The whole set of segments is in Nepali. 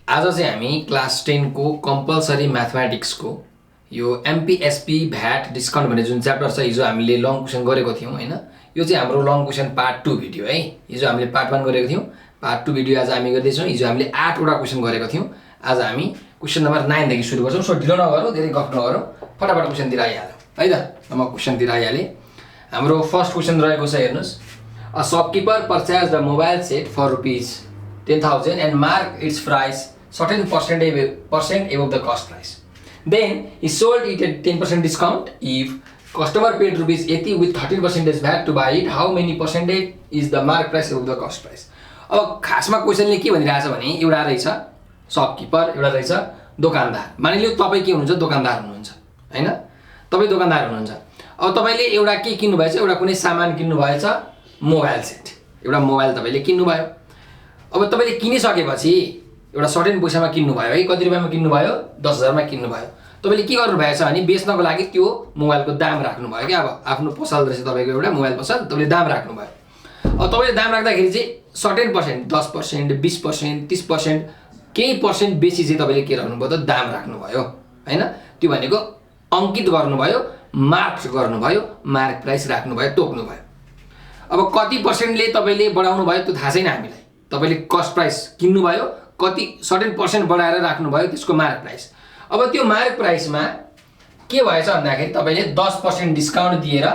आज चाहिँ हामी क्लास 10 को कम्पलसरी म्याथमेटिक्स को यो एमपीएसपी भ्याट डिस्काउन्ट भन्ने जुन च्याप्टर छ हिजो हामीले लङ क्वेसन गरेको थियौं हैन। यो चाहिँ हाम्रो लङ क्वेसन पार्ट 2 भिडियो है। हिजो हामीले पार्ट 1 गरेको थियौं, पार्ट 2 भिडियो आज हामी गर्दै छौं। हिजो हामीले 8 वटा क्वेसन गरेको थियौं, आज हामी क्वेसन नम्बर 9 देखि सुरु गर्छौं। सो ढिलो नगरौँ, धेरै गफ नगरौँ, फटाफट क्वेसन तिर आइहालौँ है त। म क्वेसन तिर आइहाले। हाम्रो फर्स्ट क्वेसन रहेको छ, हेर्नुस्। A shopkeeper purchased a mobile set for rupees 10,000 and marked its price certain percent above the cost price. Then he sold it at 10% discount. If customer paid rupees 80 with 13% VAT to buy it, how many percentage is the mark price above the cost price? अब खासमा क्वेशनले के भनिरहेछ भने एउटा रहेछ शपकीपर, एउटा रहेछ दोकानदार। मानिलियो तपाई के हुनुहुन्छ, दोकानदार हुनुहुन्छ हैन। तपाई दोकानदार हुनुहुन्छ। अब तपाईले एउटा के किन्नु भएछ, एउटा कुनै सामान किन्नु भएछ, मोबाइल सेट, एउटा मोबाइल तपाईले किन्नु भयो। अब तपाईले किनिसकेपछि एउटा सर्टेन पैसामा किन्नु भयो है। कति रुपैयाँमा किन्नु भयो? 10,000 मा किन्नु भयो। तपाईले के गर्नु भएछ भने बेच्नको लागि त्यो मोबाइलको दाम राख्नु भयो के। अब आफ्नो पसल रहेछ तपाईको एउटा मोबाइल पसल, तपाईले दाम राख्नु भयो। अब तपाईले दाम राख्दाखेरि चाहिँ सर्टेन पर्सेन्ट 10%, 20%, 30% केही पर्सेन्ट बेसी चाहिँ तपाईले के राख्नु भयो त, दाम राख्नु भयो हैन। त्यो भनेको अंकित गर्नु भयो, मार्क गर्नु भयो, मार्क प्राइस राख्नु भयो, तोक्नु भयो। अब कति पर्सेन्टले तपाईले बढाउनु भयो त्यो थाहा छैन हामीलाई। तपाईले कस्ट प्राइस किन्नु भयो, कति सर्टेन पर्सेन्ट बढाएर राख्नु भयो, त्यसको मार्क प्राइस। अब त्यो मार्क प्राइसमा के भएछ भन्दाखेरि तपाईले 10% डिस्काउन्ट दिएर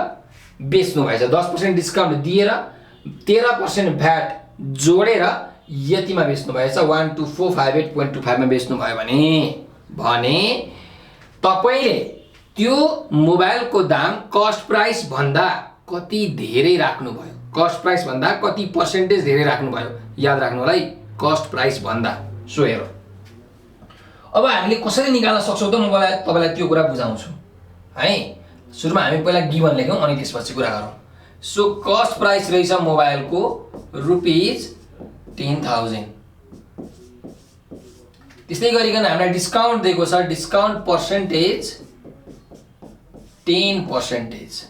बेच्नु भएछ। 10% डिस्काउन्ट दिएर 13% भ्याट जोडेर यतिमा बेच्नु भएछ, 12458.25 मा बेच्नु भयो भने तपाईले त्यो मोबाइलको दाम कस्ट प्राइस भन्दा कति धेरै राख्नु भयो, कस्ट प्राइस भन्दा कति पर्सेन्टेज धेरै राख्नु भयो। याद राख्नु होला है, कस्ट प्राइस भन्दा। सो हेरौँ अब हामीले कसरी निकाल्न सक्छौं त, म तपाईलाई त्यो कुरा बुझाउँछु है। सुरुमा हामी पहिला गिवन लेखौं अनि त्यसपछि कुरा गरौँ। सो कस्ट प्राइस रहेछ मोबाइलको रुपीज 10,000। त्यस्तै गरिकन हामीलाई डिस्काउन्ट दिएको छ, डिस्काउन्ट पर्सेन्टेज 10%।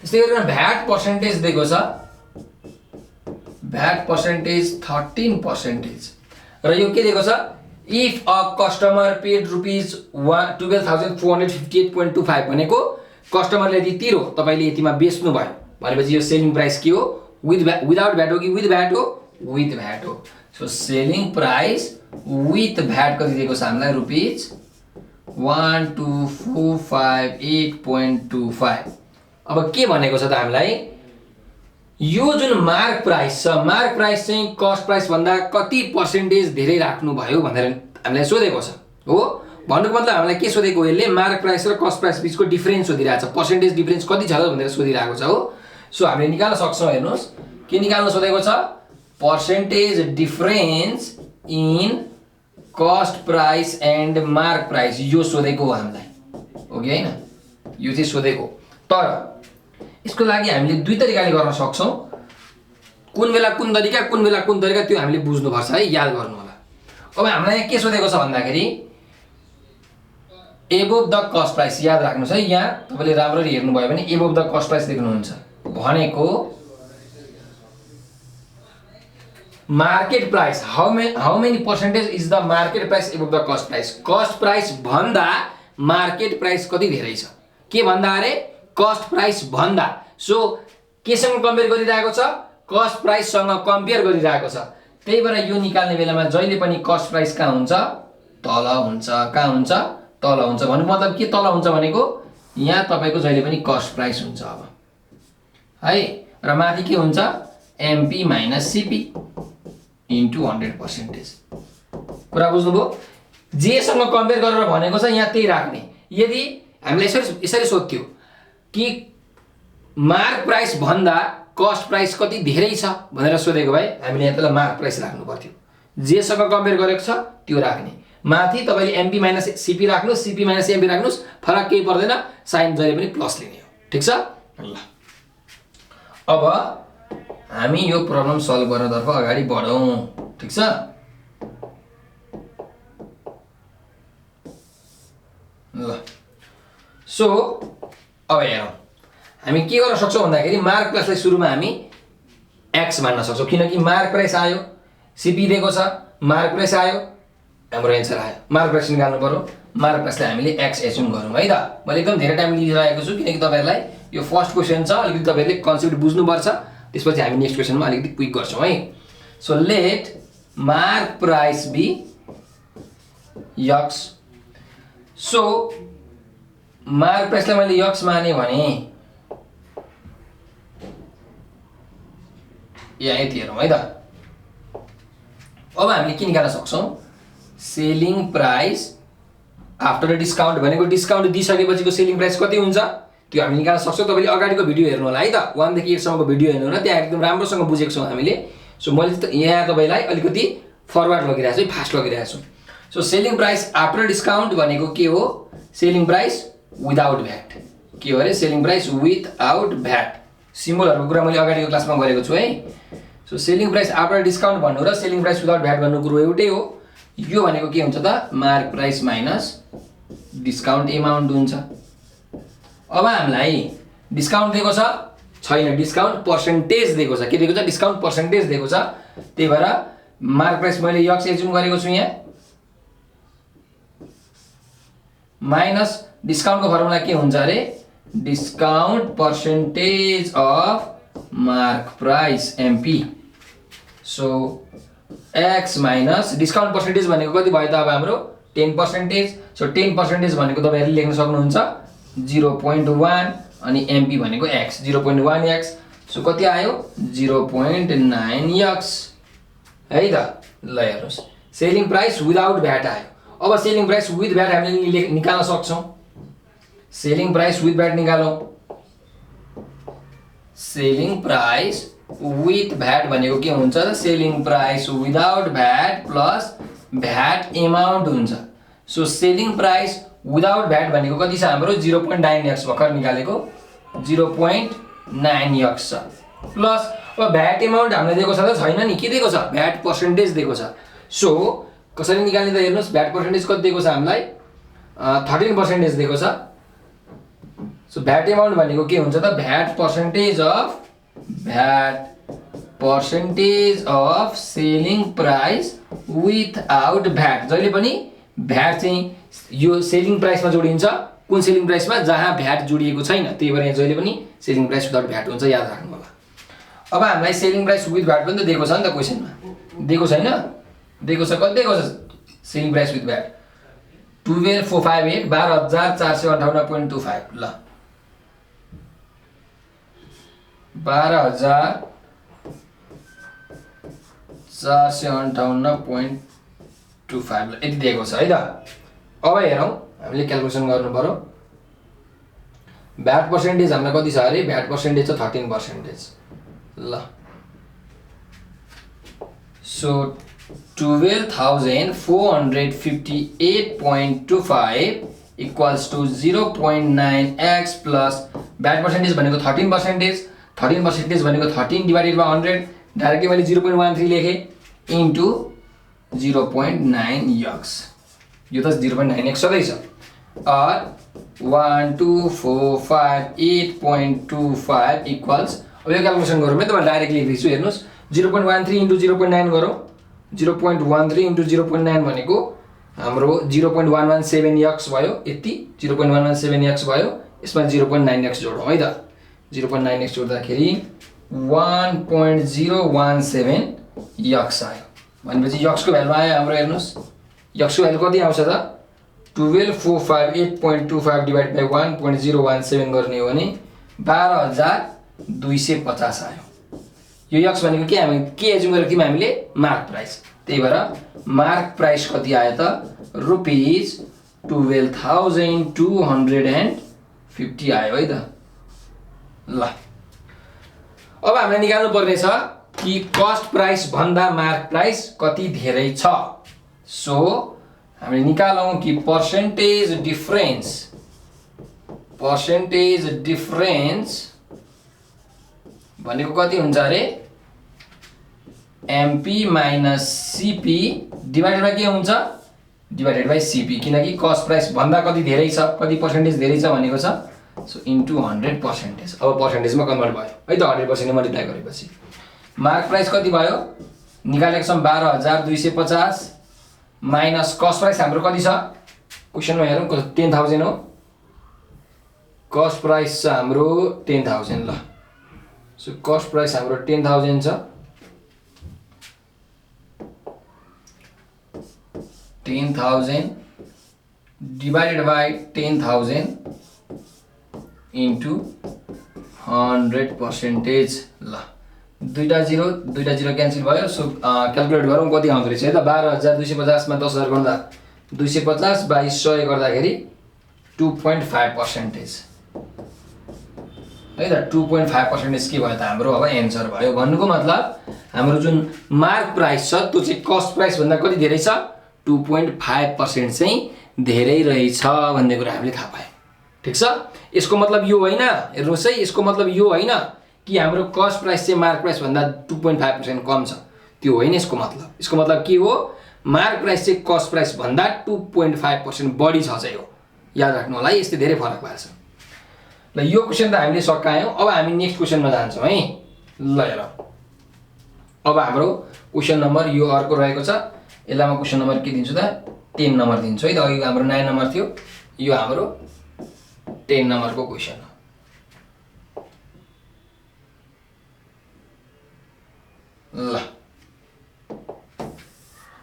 त्यस्तै गरिकन भ्याट पर्सेन्टेज दिएको छ, भ्याट पर्सेन्टेज 13%। र यो के दिएको छ, if a customer paid rupees 12,458.25 भनेको कस्टमरले यति तिरो, तपाईले यतिमा बेच्नु भयो भनेपछि यो सेलिङ प्राइस के हो, विदाउट भ्याट हो कि विथ भ्याट हो? विथ भ्याट हो। So selling price with VAT कति दिएको छ हामीलाई, रुपीज 12,458.25। अब के भनेको छ त हामीलाई, यो जुन मार्क प्राइस छ, मार्क प्राइस चाहिँ कस्ट प्राइस भन्दा कति पर्सेन्टेज धेरै राख्नु भयो भनेर हामीलाई सोधेको छ हो। भन्नुको मतलब हामीलाई के सोधेको, यसले मार्क प्राइस र कस्ट प्राइस बीचको डिफरेन्स सोधिरहेको छ, पर्सेन्टेज डिफरेन्स कति छ भनेर सोधिरहेको छ हो। सो हामीले निकाल्न सक्छौं। हेर्नुस् के निकाल्न सोधेको छ, percentage difference in cost price and mark price, यो सोधेको हो हामीलाई, हो कि हैन? यो चाहिँ सोधेको। तर यसको लागि हामीले दुई तरिकाले गर्न सक्छौं। कुन बेला कुन तरिका, कुन बेला कुन तरिका, त्यो हामीले बुझ्नुपर्छ है, याद गर्नु होला। अब हामीलाई यहाँ के सोधेको छ भन्दाखेरि एबोभ द कस्ट प्राइस, याद राख्नुस् है। यहाँ तपाईले राम्ररी हेर्नु भयो भने एबोभ द कस्ट प्राइस देख्नुहुन्छ भनेको market price, how many percentage is the market price above the cost price. Cost price भन्दा मार्केट प्राइस कति धेरै छ, के भन्दा अरे कस्ट प्राइस भन्दा। सो केसँग कम्पेयर गरिरहेको छ, कस्ट प्राइस सँग कम्पेयर गरिरहेको छ। त्यही भएर यो निकाल्ने बेलामा जहिले पनि कस्ट प्राइस कहाँ हुन्छ, तल हुन्छ। कहाँ हुन्छ, तल हुन्छ। भन्नुको मतलब के तल हुन्छ भनेको यहाँ तपाईको जहिले पनि कस्ट प्राइस हुन्छ अब है। र माथि के हुन्छ, एमपी माइनस सीपी इन्टु 100%। कुरा बुझ्नुभयो? जेसँग कम्पेयर गरेर भनेको छ यहाँ त्यही राख्ने। यदि हामीलाई यसरी सोध्थ्यो कि मार्क प्राइस भन्दा कस्ट प्राइस कति धेरै छ भनेर सोधेको भए हामीले यहाँ तल मार्क प्राइस राख्नु पर्थ्यो। जेसँग कम्पेयर गरेको छ त्यो राख्ने। माथि तपाईले एमपी माइनस सीपी राख्नुस्, सीपी माइनस एमपी राख्नुस्, फरक केही पर्दैन, साइन जहिले पनि प्लस लिने हो। ठीक छ ल। अब हामी यो प्रब्लम सल्भ गर्नतर्फ अगाडि बढौं। ठीक छ ल। सो अब हेरौँ हामी के गर्न सक्छौं भन्दाखेरि मार्क प्राइसलाई सुरुमा हामी x मान्न सक्छौं, किनकि मार्क प्राइस आयो, सीपी दिएको छ, मार्क प्राइस आयो, हाम्रो एन्सर आयो। मार्क प्राइस निकाल्नु पर्यो, मार्क प्राइसलाई हामीले एक्स एज्युम गरौँ है त। मैले एकदम धेरै टाइम लिइरहेको छु किनकि तपाईँहरूलाई यो फर्स्ट क्वेसन छ, अलिकति तपाईँहरूले कन्सेप्ट बुझ्नुपर्छ, त्यसपछि हामी नेक्स्ट क्वेसनमा अलिकति क्विक गर्छौँ है। So let mark price be x. So mark प्राइसलाई मैले यक्स माने भने यहाँ यति हेरौँ है त। अब हामीले के निकाल्न सक्छौँ, सेलिङ प्राइस आफ्टर डिस्काउन्ट भनेको डिस्काउन्ट दिइसकेपछिको सेलिङ प्राइस कति हुन्छ त्यो हामी निकाल्न सक्छौँ। तपाईँले अगाडिको भिडियो हेर्नु होला है त, 1 देखि 8 सम्मको भिडियो हेर्नु होला, त्यहाँ एकदम राम्रोसँग बुझेको छौँ हामीले। सो मैले यहाँ तपाईँलाई अलिकति फरवर्ड लगिरहेको छु, फास्ट लगिरहेको छु। So selling price after discount भनेको के हो, सेलिङ प्राइस विदाउट भ्याट। के हो अरे, सेलिङ प्राइस विदाउट भ्याट। सिम्बलहरूको कुरा मैले अगाडिको क्लासमा गरेको छु है। So selling price after discount भन्नु र सेलिङ प्राइस विदाउट भ्याट भन्नु कुरो एउटै हो। यो भनेको के हुन्छ त, mark price minus discount amount हुन्छ। अब हामीलाई डिस्काउन्ट दिएको छ छैन, डिस्काउन्ट पर्सेन्टेज दिएको छ। के दिएको छ, डिस्काउन्ट पर्सेन्टेज दिएको छ। त्यही भएर मार्क प्राइस मैले यक्स एज्युम गरेको छु यहाँ, माइनस डिस्काउन्टको फर्मुला के हुन्छ अरे, discount percentage of mark price MP. So x minus discount percentage भनेको कति भयो त अब हाम्रो 10%। सो 10% भनेको तपाईँहरूले लेख्न सक्नुहुन्छ 0.1 अनि एमपी भनेको एक्स 0.1 एक्स। सो कति आयो 0.9 एक्स है त। ल हेर्नुहोस्, सेलिङ प्राइस विदाउट भ्याट आयो। अब सेलिङ प्राइस विथ भ्याट हामीले निकाल्न सक्छौँ। सेलिङ प्राइस विथ भ्याट निकालौँ। सेलिङ प्राइस विथ भ्याट भनेको के हुन्छ त, selling price without VAT plus VAT amount हुन्छ। So selling price without VAT भनेको कति छ हाम्रो 0.9 एक्स भर्खर निकालेको 0.9 एक्स छ, प्लस अब भ्याट एमाउन्ट हामीले दिएको छ त छैन नि, के दिएको छ, भ्याट पर्सेन्टेज दिएको छ। सो कसरी निकाल्ने त हेर्नुहोस्, भ्याट पर्सेन्टेज कति दिएको छ हामीलाई 13% दिएको छ। सो भ्याट एमाउन्ट भनेको के हुन्छ त, VAT percentage of selling price without VAT. जहिले पनि भ्याट चाहिँ यो सेलिङ प्राइसमा जोडिन्छ, कुन सेलिङ प्राइसमा, जहाँ भ्याट जोडिएको छैन। त्यही भएर यहाँ जहिले पनि सेलिङ प्राइस विदाउट भ्याट हुन्छ, याद राख्नु होला। अब हामीलाई सेलिङ प्राइस विथ भ्याट पनि त दिएको छ नि त क्वेसनमा, दिएको छैन, दिएको छ। कति दिएको छ सेलिङ प्राइस विथ भ्याट 12458 12,458.25। ल 12,458.25 यति दिएको छ है त। अब हेरौँ, हामीले क्यालकुलेसन गर्नु पर्यो। भ्याट पर्सेन्टेज हामीलाई कति छ अरे, भ्याट पर्सेन्टेज छ 13%। ल so 12,458.25 equals to 0.9 X plus VAT percentage भनेको 13%। 13% भनेको 13 डिभाइडेड बाई 100, डाइरेक्टली मैले 0.13 लेखेँ इन्टु 0.9 एक्स। यो त 0.9 एक्स सधैँ छ। 12,458.25 इक्वल्स, अब यो क्यालकुलेसन गरौँ है त, म डाइरेक्ट लेख्दैछु हेर्नुहोस्। 0.13 इन्टु 0.9 गरौँ। 0.13 इन्टु 0.9 भनेको हाम्रो 0.117 एक्स भयो, यति 0.117 एक्स भयो। यसमा 0.9 एक्स जोडौँ है त। 0.9 एक्स जोड्दाखेरि 1.017 एक्स आयो भनेपछि यक्सको भ्यालु आयो हाम्रो। हेर्नुहोस् यक्सको भ्यालु कति आउँछ त, 12,458.25 डिभाइड बाई 1.017 गर्ने हो भने 12,250 आयो। यो यक्स भनेको के, हामी के एज्युम गरेको थियौँ हामीले, मार्क प्राइस। त्यही भएर मार्क प्राइस कति आयो त, ₹12,250 आयो है त। ल अब हामीले निकाल्नु पर्ने छ कि कस्ट प्राइस भन्दा मार्क प्राइस कति धेरै छ। सो हामीले निकालौँ कि पर्सेन्टेज डिफरेन्स भनेको कति हुन्छ अरे, MP minus CP divided by के हुन्छ, डिभाइडेड बाई सिपी। किनकि कस्ट प्राइस भन्दा कति धेरै छ, कति पर्सेन्टेज धेरै छ भनेको छ। So into 100%। अब पर्सेन्टेजमा कन्भर्ट भयो है त, 100% मल्टिप्लाई गरेपछि मार्क प्राइस कति भयो निकालेको छौँ 12,250 माइनस कस्ट प्राइस हाम्रो कति छ क्वेसनमा हेरौँ 10,000 हो कस्ट प्राइस छ हाम्रो 10,000 ल सो कस्ट प्राइस हाम्रो 10,000 छ 10,000 divided by 10,000 into 100% ल दुईटा जिरो क्यान्सल भयो सो क्याल्कुलेट गरौँ कति आउँदो रहेछ है त 12,250 मा 10,000 गर्दा 250 बाइ 100 गर्दाखेरि 2.5% है त 2.5% के भयो त हाम्रो अब एन्सर भयो भन्नुको मतलब हाम्रो जुन मार्क प्राइस छ त्यो चाहिँ कस्ट प्राइस भन्दा कति धेरै छ 2.5% चाहिँ धेरै रहेछ भन्ने कुरा हामीले थाहा पायौँ ठीक छ यसको मतलब यो होइन हेर्नुहोस् है यसको मतलब यो होइन कि हाम्रो कस्ट प्राइस चाहिँ मार्क प्राइस भन्दा 2.5% कम छ त्यो होइन यसको मतलब के हो मार्क प्राइस चाहिँ कस्ट प्राइस भन्दा 2.5% बढी छ चाहिँ हो याद राख्नु होला है यस्तै धेरै फरक भएको छ ल यो क्वेसन त हामीले सकायौँ अब हामी नेक्स्ट क्वेसनमा जान्छौँ है ल हेर अब हाम्रो क्वेसन नम्बर यो अर्को रहेको छ यसलाई म क्वेसन नम्बर के दिन्छु त 10 नम्बर दिन्छु है त अघि हाम्रो 9 नम्बर थियो यो हाम्रो 10 नम्बरको क्वेसन हो ल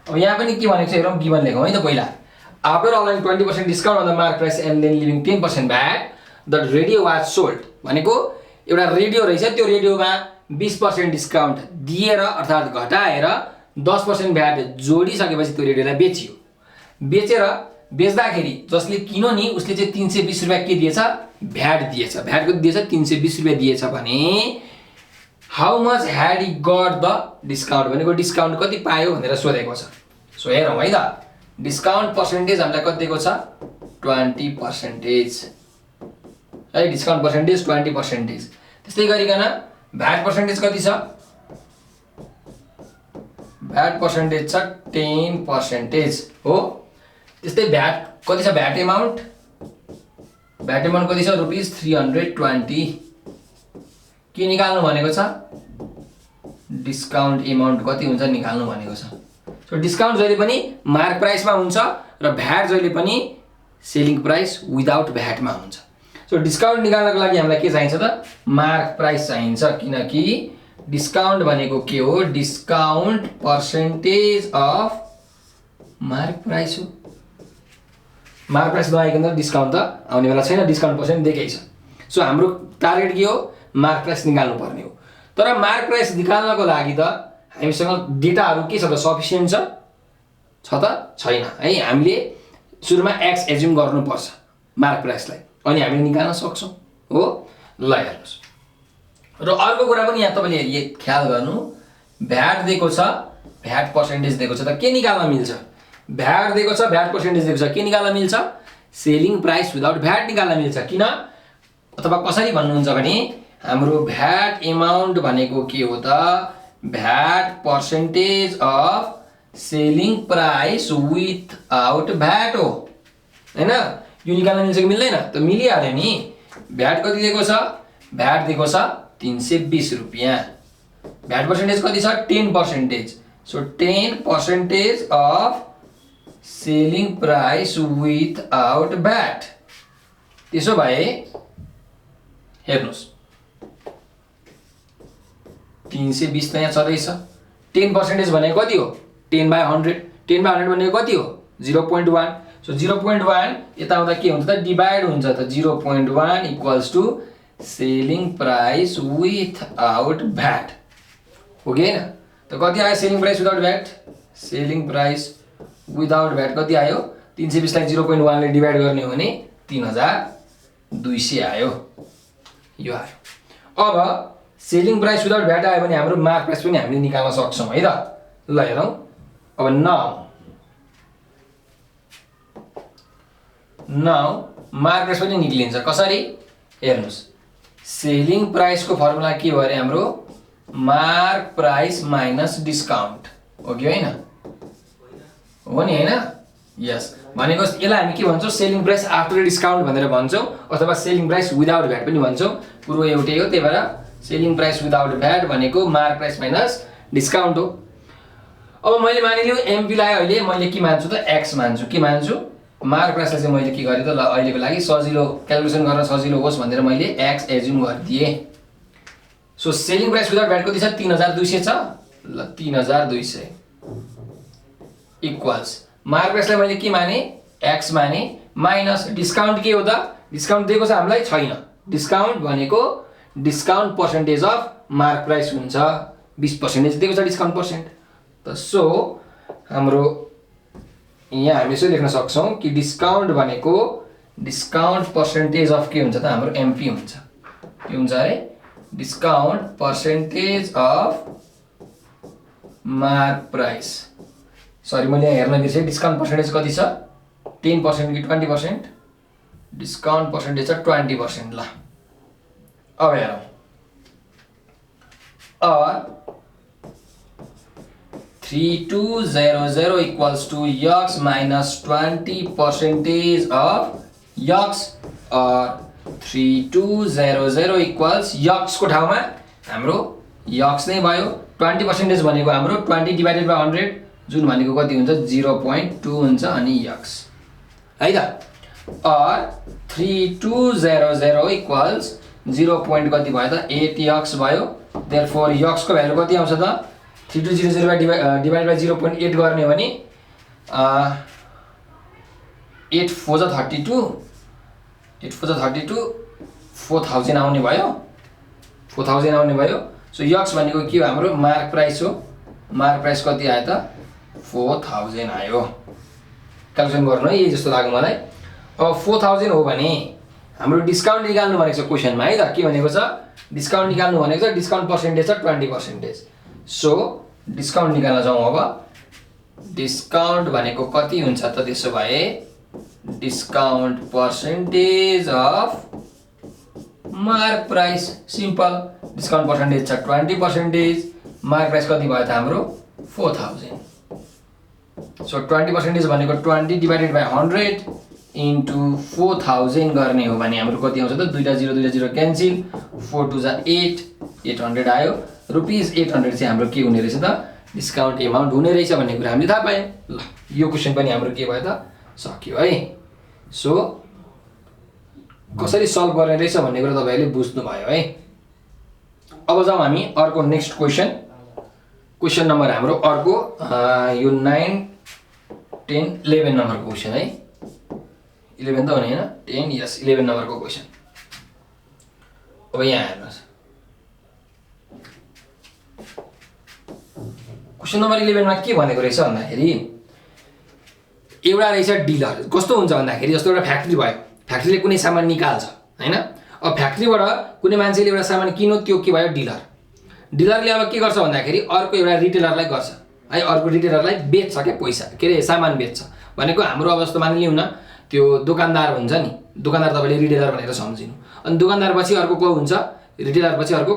अब यहाँ पनि के भनेको छ हेरौँ गिभन लेखौँ है त पहिला after allowing 20% discount on the mark price and then levying 10% VAT the radio was sold भनेको एउटा रेडियो रहेछ त्यो रेडियोमा 20% डिस्काउन्ट दिएर अर्थात् घटाएर 10% भ्याट जोडिसकेपछि त्यो रेडियोलाई बेच्यो बेच्दाखेरि जसले किन्यो नि उसले चाहिँ 320 रुपैयाँ के दिएछ भ्याट दिएछ भ्याट कति दिएछ 320 रुपैयाँ दिएछ भने how much had he got the discount भनेको डिस्काउन्ट कति पायो भनेर सोधेको छ सो हेरौँ है त डिस्काउन्ट पर्सेन्टेज हामीलाई कति दिएको छ 20% है डिस्काउन्ट पर्सेन्टेज 20% त्यस्तै गरिकन भ्याट पर्सेन्टेज कति छ भ्याट पर्सेन्टेज छ 10% हो त्यस्तै भ्याट कति छ भ्याट एमाउन्ट कति छ ₹320 के निकाल्नु भनेको छ डिस्काउन्ट एमाउन्ट कति हुन्छ निकाल्नु भनेको छ सो डिस्काउन्ट जहिले पनि मार्क प्राइसमा हुन्छ र भ्याट जहिले पनि सेलिङ प्राइस विदाउट भ्याटमा हुन्छ सो डिस्काउन्ट निकाल्नको लागि हामीलाई के चाहिन्छ त मार्क प्राइस चाहिन्छ किनकि डिस्काउन्ट भनेको के हो discount percentage of mark price हो मार्क प्राइस नआइकन त डिस्काउन्ट त आउने बेला छैन डिस्काउन्ट पर्सेन्ट दिएकै छ सो हाम्रो टार्गेट के हो मार्क प्राइस निकाल्नु पर्ने हो तर मार्क प्राइस निकाल्नको लागि त हामीसँग डेटाहरू के छ त सफिसिएन्ट छ त छैन है हामीले सुरुमा एक्स एज्युम गर्नुपर्छ मार्क प्राइसलाई अनि हामीले निकाल्न सक्छौँ हो ल हेर्नुहोस् र अर्को कुरा पनि यहाँ तपाईँले ख्याल गर्नु भ्याट दिएको छ भ्याट पर्सेन्टेज दिएको छ त के निकाल्न मिल्छ भ्याट दिएको छ भ्याट पर्सेन्टेज दिएको छ के निकाल्न मिल्छ सेलिङ प्राइस विदाउट भ्याट निकाल्न मिल्छ किन अथवा कसरी भन्नुहुन्छ भने हाम्रो भ्याट एमाउन्ट भनेको के हो त VAT percentage of selling price without VAT हो हैन यो निकाल्न मिल्छ कि मिल्दैन त मिलिहाल्यो नि भ्याट कति दिएको छ भ्याट दिएको छ 320 रुपैयाँ भ्याट पर्सेन्टेज कति छ 10% so 10% of selling price without VAT त्यसो भए हेर्नुहोस् 320 त यहाँ छँदैछ 10% भनेको कति हो 10/100 10/100 भनेको कति हो 0.1 सो 0.1 यता आउँदा के हुन्छ त डिभाइड हुन्छ त 0.1 equals to selling price without VAT हो कि हैन त कति आयो selling price without VAT selling price without VAT कति आयो 320 लाई 0.1 ले डिभाइड गर्ने हो भने 3200 आयो यो आयो अब सेलिङ प्राइस विदाउट भ्याट आयो भने हाम्रो मार्क प्राइस पनि हामीले निकाल्न सक्छौं है त ल हेरौं अब नाउ मार्क प्राइस पनि निक्लिन्छ कसरी हेर्नुस् सेलिङ प्राइस को फर्मुला के भयो रे हाम्रो मार्क प्राइस माइनस डिस्काउन्ट हो कि हैन हो नि हैन यस भनेको यसलाई हामी के भन्छौं सेलिङ प्राइस आफ्टर डिस्काउन्ट भनेर भन्छौं अथवा सेलिङ प्राइस विदाउट भ्याट पनि भन्छौं पुरो एउटै हो त्यही भएर सेलिङ प्राइस विदाउट भ्याट भनेको मार्क प्राइस माइनस डिस्काउन्ट हो अब मैले मानिलिउँ एमपी लाई अहिले मैले के मान्छु त एक्स मान्छु के मान्छु मार्क प्राइसलाई चाहिँ मैले के गरेँ त ल अहिलेको लागि सजिलो क्यालकुलेसन गर्न सजिलो होस् भनेर मैले एक्स एज्युम गरिदिएँ so selling price without VAT कति छ 3200 छ ल 3200 इक्वल्स मार्क प्राइसलाई मैले के माने एक्स माने माइनस डिस्काउन्ट के हो त डिस्काउन्ट दिएको छ हामीलाई छैन डिस्काउन्ट भनेको discount percentage of mark price हुन्छ 20% दिएको छ डिस्काउन्ट पर्सेन्ट त सो हाम्रो यहाँ हामी यसो लेख्न सक्छौं कि डिस्काउन्ट भनेको डिस्काउन्ट पर्सेन्टेज अफ के हुन्छ त हाम्रो एमपी हुन्छ के हुन्छ अरे discount percentage of mark price sorry मैले यहाँ हेर्न बिर्सेँ डिस्काउन्ट पर्सेन्टेज कति छ 10% कि 20% डिस्काउन्ट पर्सेन्टेज छ 20% ल अब हेरौँ और 3200 equals to x minus 20% of x or 3200 equals x को ठाउँमा हाम्रो x नै भयो 20% भनेको हाम्रो 20 divided by 100 जुन भनेको कति हुन्छ 0.2 हुन्छ अनि x है त और 3200 equals 0. कति भयो त 8x भयो therefore x को भ्यालु कति आउँछ त 3200 divided by 0.8 गर्ने हो भने 8 4 जा 32 8 4 जा 32 4000 आउने भयो 4000 आउने भयो सो x भनेको के हो हाम्रो मार्क प्राइस हो मार्क प्राइस कति आयो त 4000 आयो क्याल्कुलेसन गर्नु है यही जस्तो लाग्यो मलाई अब 4000 हो भने हाम्रो डिस्काउन्ट निकाल्नु भनेको छ क्वेशनमा है त के भनेको छ डिस्काउन्ट निकाल्नु भनेको छ डिस्काउन्ट पर्सेन्टेज छ 20% सो डिस्काउन्ट निकाल्न जाउँ अब डिस्काउन्ट भनेको कति हुन्छ त त्यसो भए discount percentage of mark price simple discount percentage छ 20% मार्क प्राइस कति भयो त हाम्रो 4000 सो 20% भनेको 20 डिवाइडेड बाइ 100 इन्टु 4000 गर्ने हो भने हाम्रो कति आउँछ त दुईटा 0 क्यान्सल 4 2 जा 8 800 आयो रुपीस 800 चाहिँ हाम्रो के हुने रहेछ त डिस्काउन्ट एमाउन्ट हुने रहेछ भन्ने कुरा हामीले थाहा पायौं ल यो क्वेशन पनि हाम्रो के भयो त सक्यो है सो कसरी सल्भ गर्ने रहेछ भन्ने कुरा तपाईहरुले बुझ्नु भयो है अब जाउँ हामी अर्को नेक्स्ट क्वेशन नम्बर हाम्रो अर्को यो 9 10 11 नम्बरको क्वेशन है 11 त हो नि हैन 10 यस 11 नम्बरको क्वेशन अब यहाँ हेर्नुस् क्वेशन नम्बर 11 मा के भनेको रहेछ भन्दाखेरि एउटा रहेछ डिलर कस्तो हुन्छ भन्दाखेरि जस्तो एउटा फ्याक्ट्री भयो फ्याक्ट्रीले कुनै सामान निकाल्छ हैन अब फ्याक्ट्रीबाट कुनै मान्छेले एउटा सामान किन्यो त्यो के भयो डिलर डिलरले अब के गर्छ भन्दाखेरि अर्को एउटा रिटेलरलाई गर्छ है अर्को रिटेलरलाई बेच्छ के पैसा के रे सामान बेच्छ भनेको हाम्रो अवस्था मानिलिउँ न त्यो दोकानदार हुन्छ नि दोकानदार तपाईले रिटेलर भनेर सम्झिनु अनि दोकानदार पछि अर्को को हुन्छ रिटेलर पछि अर्को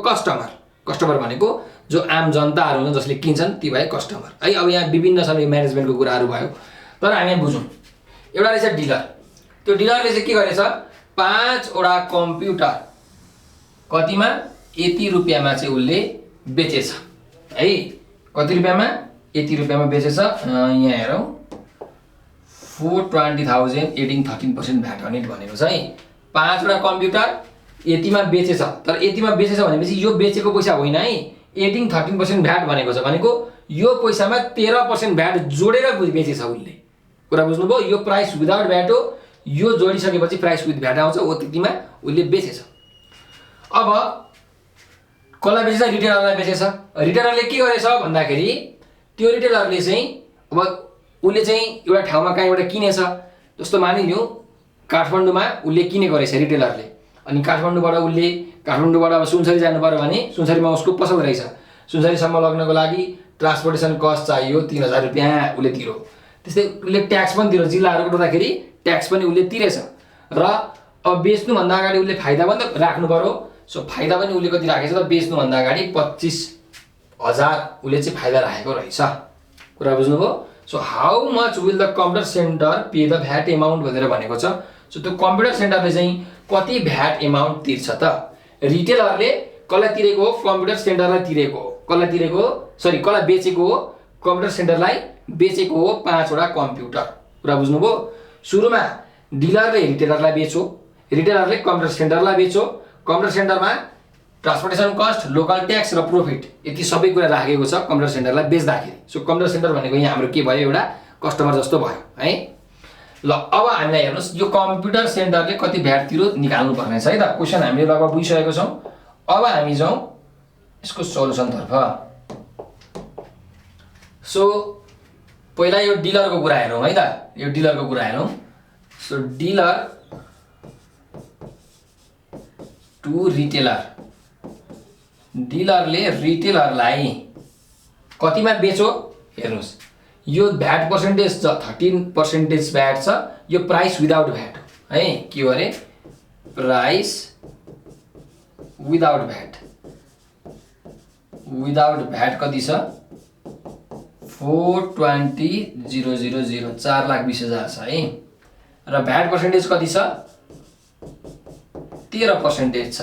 कस्टमर भनेको जो आम जनताहरु हुन् जसले किन्छन् ती भए कस्टमर है अब यहाँ विभिन्न छन् म्यानेजमेन्टको कुराहरु भयो तर हामी बुझौं एउटा रहेछ डिलर त्यो डिलरले चाहिँ के गरेछ 5 वटा कम्प्युटर कतिमा यति रुपैयाँमा चाहिँ उले बेचेछ है कति रुपैयाँमा यति रुपैयाँमा बेचेछ यहाँ हेरौं 420,000 एडिङ 13% भ्याट अन इट भनेको छ है 5 वटा कम्प्युटर यतिमा बेचेछ तर यतिमा बेचेछ भनेपछि यो बेचेको पैसा होइन है एडिङ 13% भ्याट भनेको छ भनेको यो पैसामा 13% भ्याट जोडेर बेचेछ उले कुरा बुझ्नुभयो यो प्राइस विदाउट भ्याट हो यो जोडिसकेपछि प्राइस विथ भ्याट आउँछ ओ त्यतिमा उले बेचेछ अब कसलाई बेचेछ रिटेलरलाई बेचेछ रिटेलरले के गरेछ भन्दाखेरि त्यो रिटेलरले चाहिँ अब उले चाहिँ एउटा ठाउँमा कहीँबाट किनेछ जस्तो मानिलिउँ काठमाडौँमा उले किनेको रहेछ रिटेलरले अनि काठमाडौँबाट अब सुनसरी जानु पर्यो भने सुनसरीमा उसको पसल रहेछ सुनसरीसम्म लग्नको लागि ट्रान्सपोर्टेसन कस्ट चाहियो 3000 रुपैयाँ उले तिरो त्यस्तै उले ट्याक्स पनि तिरो जिल्लाहरुको गर्दाखेरि ट्याक्स पनि उले तिरेछ र अब बेच्नु भन्दा अगाडि उले फाइदा पनि त राख्नु पर्यो सो फाइदा पनि उले कति राखेछ त बेच्नु भन्दा अगाडि 25,000 उले चाहिँ फाइदा राखेको रहेछ कुरा बुझ्नुभयो so how much will the computer centre pay the VAT amount भनेर भनेको छ सो त्यो कम्प्युटर सेन्टरले चाहिँ कति भ्याट एमाउन्ट तिर्छ त रिटेलरले कसलाई तिरेको हो कम्प्युटर सेन्टरलाई तिरेको हो कसलाई तिरेको हो सरी कसलाई बेचेको हो कम्प्युटर सेन्टरलाई बेचेको हो 5 वटा कम्प्युटर। कुरा बुझ्नुभयो? सुरुमा डिलरले रिटेलरलाई बेच्यो, रिटेलरले कम्प्युटर सेन्टरलाई बेच्यो, कम्प्युटर सेन्टरमा ट्रान्सपोर्टेसन कस्ट, लोकल ट्याक्स र प्रॉफिट यति सबै कुरा राखेको छ कम्प्युटर सेन्टरलाई बेच्दाखेरि। सो कम्प्युटर सेन्टर भनेको यहाँ हाम्रो के भयो, एउटा कस्टमर जस्तो भयो है। ल अब हामीलाई हेर्नुस् यो कम्प्युटर सेन्टरले कति भ्याट तिरो निकाल्नु पर्ने छ है त। क्वेशन हामीले लगभग बुझिसकेको छौं। अब हामी जाउँ यसको सोलुसन तर्फ। सो पहिला यो डिलरको कुरा हेरौँ है त। यो डिलरको कुरा हेरौँ। सो डिलर टु रिटेलर, डिलरले रिटेलरलाई कतिमा बेच्यो हेर्नुस्। यो भ्याट पर्सेन्टेज छ 13% भ्याट छ। यो प्राइस विदाउट भ्याट है। के हो अरे price without VAT. Without VAT कति छ 420,000 4,20,000 छ है। र भ्याट पर्सेन्टेज कति छ 13% छ।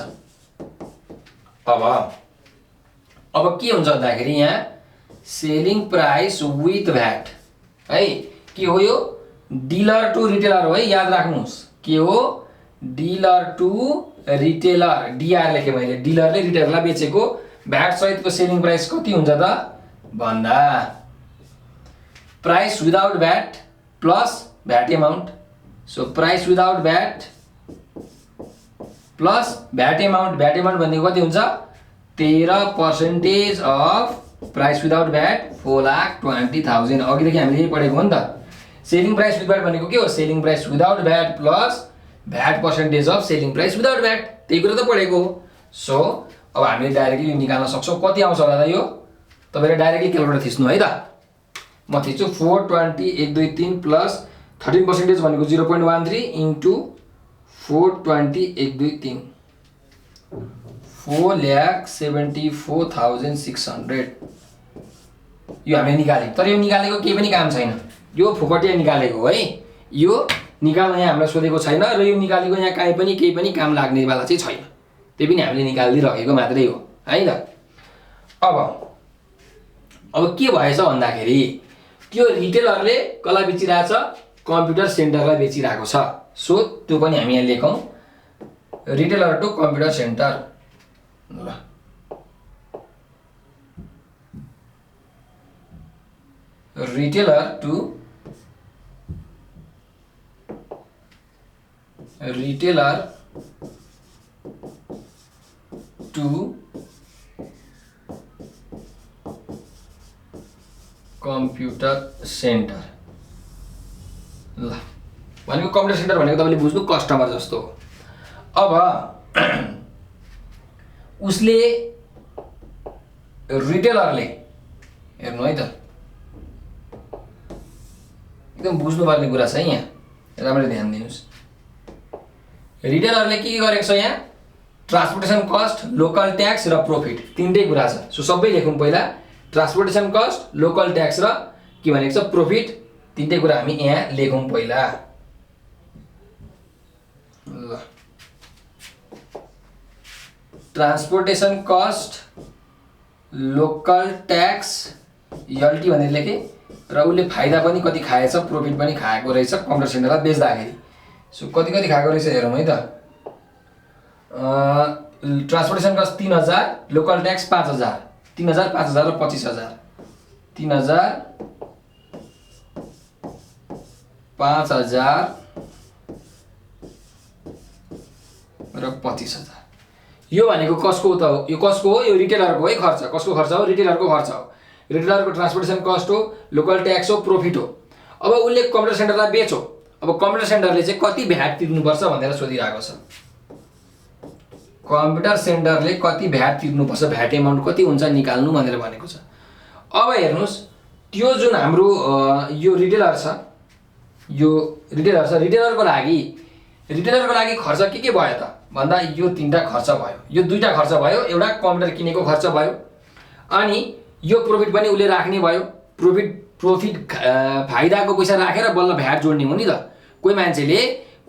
अब के हुन्छ भन्दाखेरि यहाँ सेलिङ प्राइस विथ भ्याट है। के हो यो डिलर टु रिटेलर हो है। याद राख्नुस् के हो डिलर टु रिटेलर। डीआर लेखे मैले। डिलरले रिटेलरलाई बेचेको भ्याट सहितको सेलिङ प्राइस कति हुन्छ त भन्दा price without VAT plus VAT amount. So price without VAT plus VAT amount. VAT amount भनेको कति हुन्छ 13% अफ प्राइस विदाउट भ्याट 4,20,000। अघिदेखि हामीले यही पढेको हो नि त। सेलिङ प्राइस विथ भ्याट भनेको के हो selling price without VAT plus VAT percentage of selling price without VAT. त्यही कुरा त पढेको हो। सो अब हामीले डाइरेक्टली यो निकाल्न सक्छौँ। कति आउँछ होला त यो तपाईले डाइरेक्टली क्याल्कुलेटर थिच्नु है त। म थिच्छु 420,123 प्लस 13% भनेको 0.13 इन्टु 420,123 4,74,600 यो हामीले निकाल्यौँ। तर यो निकालेको केही पनि काम छैन। यो फुकटिया निकालेको हो है। यो निकाल्न यहाँ हामीलाई सोधेको छैन र यो निकालेको यहाँ काहीँ पनि केही पनि काम लाग्नेवाला चाहिँ छैन। त्यही पनि हामीले निकालिदिइरहेको मात्रै हो है त। अब के भएछ भन्दाखेरि त्यो रिटेलरले कसलाई बेचिरहेछ कम्प्युटर सेन्टरलाई बेचिरहेको छ। सो त्यो पनि हामी यहाँ लेखौँ रिटेलर टु कम्प्युटर सेन्टर। ल रिटेलर टु कम्प्युटर सेन्टर। ल भनेको कम्प्युटर सेन्टर भनेको तपाईले बुझ्नु कस्टमर जस्तो हो। अब उसले रिटेलरले हेर्नु है त एकदम बुझ्नुपर्ने कुरा छ यहाँ। राम्ररी ध्यान दिनुस्। रिटेलरले के गरेको छ यहाँ ट्रान्सपोर्टेसन कस्ट, लोकल ट्याक्स र प्रॉफिट तीनटै कुरा छ। सो सबै लेखौँ पहिला ट्रान्सपोर्टेसन कस्ट, लोकल ट्याक्स र के भनेको छ प्रॉफिट। तीनटै कुरा हामी यहाँ लेखौँ पहिला। ल transportation cost, local tax LT भनेर लेखे र उसले फाइदा पनि कति खाएछ प्रॉफिट पनि खाएको रहेछ कम्प्युटर सेन्टरलाई बेच्दाखेरि। सो कति खाएको रहेछ हेरौँ है त। ट्रान्सपोर्टेसन कस्ट 3,000, लोकल ट्याक्स 5,000, 3,000, 5,000 र 25,000। 3,000, 5,000 र 25,000। यो भनेको कसको त हो यो कसको हो यो रिटेलरको है खर्च। कसको खर्च हो रिटेलरको खर्च हो। रिटेलरको ट्रान्सपोर्टेसन कस्ट हो, लोकल ट्याक्स हो, प्रॉफिट हो। अब उसले कम्प्युटर सेन्टरलाई बेच्यो। अब कम्प्युटर सेन्टरले चाहिँ कति भ्याट तिर्नुपर्छ भनेर सोधिरहेको छ। कम्प्युटर सेन्टरले कति भ्याट तिर्नुपर्छ भ्याट एमाउन्ट कति हुन्छ निकाल्नु भनेर भनेको छ। अब हेर्नुस् त्यो जुन हाम्रो यो रिटेलर छ रिटेलरको लागि खर्च के भयो त भन्दा यो तीनटा खर्च भयो। यो दुईटा खर्च भयो। एउटा कम्प्युटर किनेको खर्च भयो अनि यो प्रॉफिट पनि उसले राख्ने भयो। प्रॉफिट फाइदाको पैसा राखेर बल्ल भ्याट जोड्ने हो नि त। कोही मान्छेले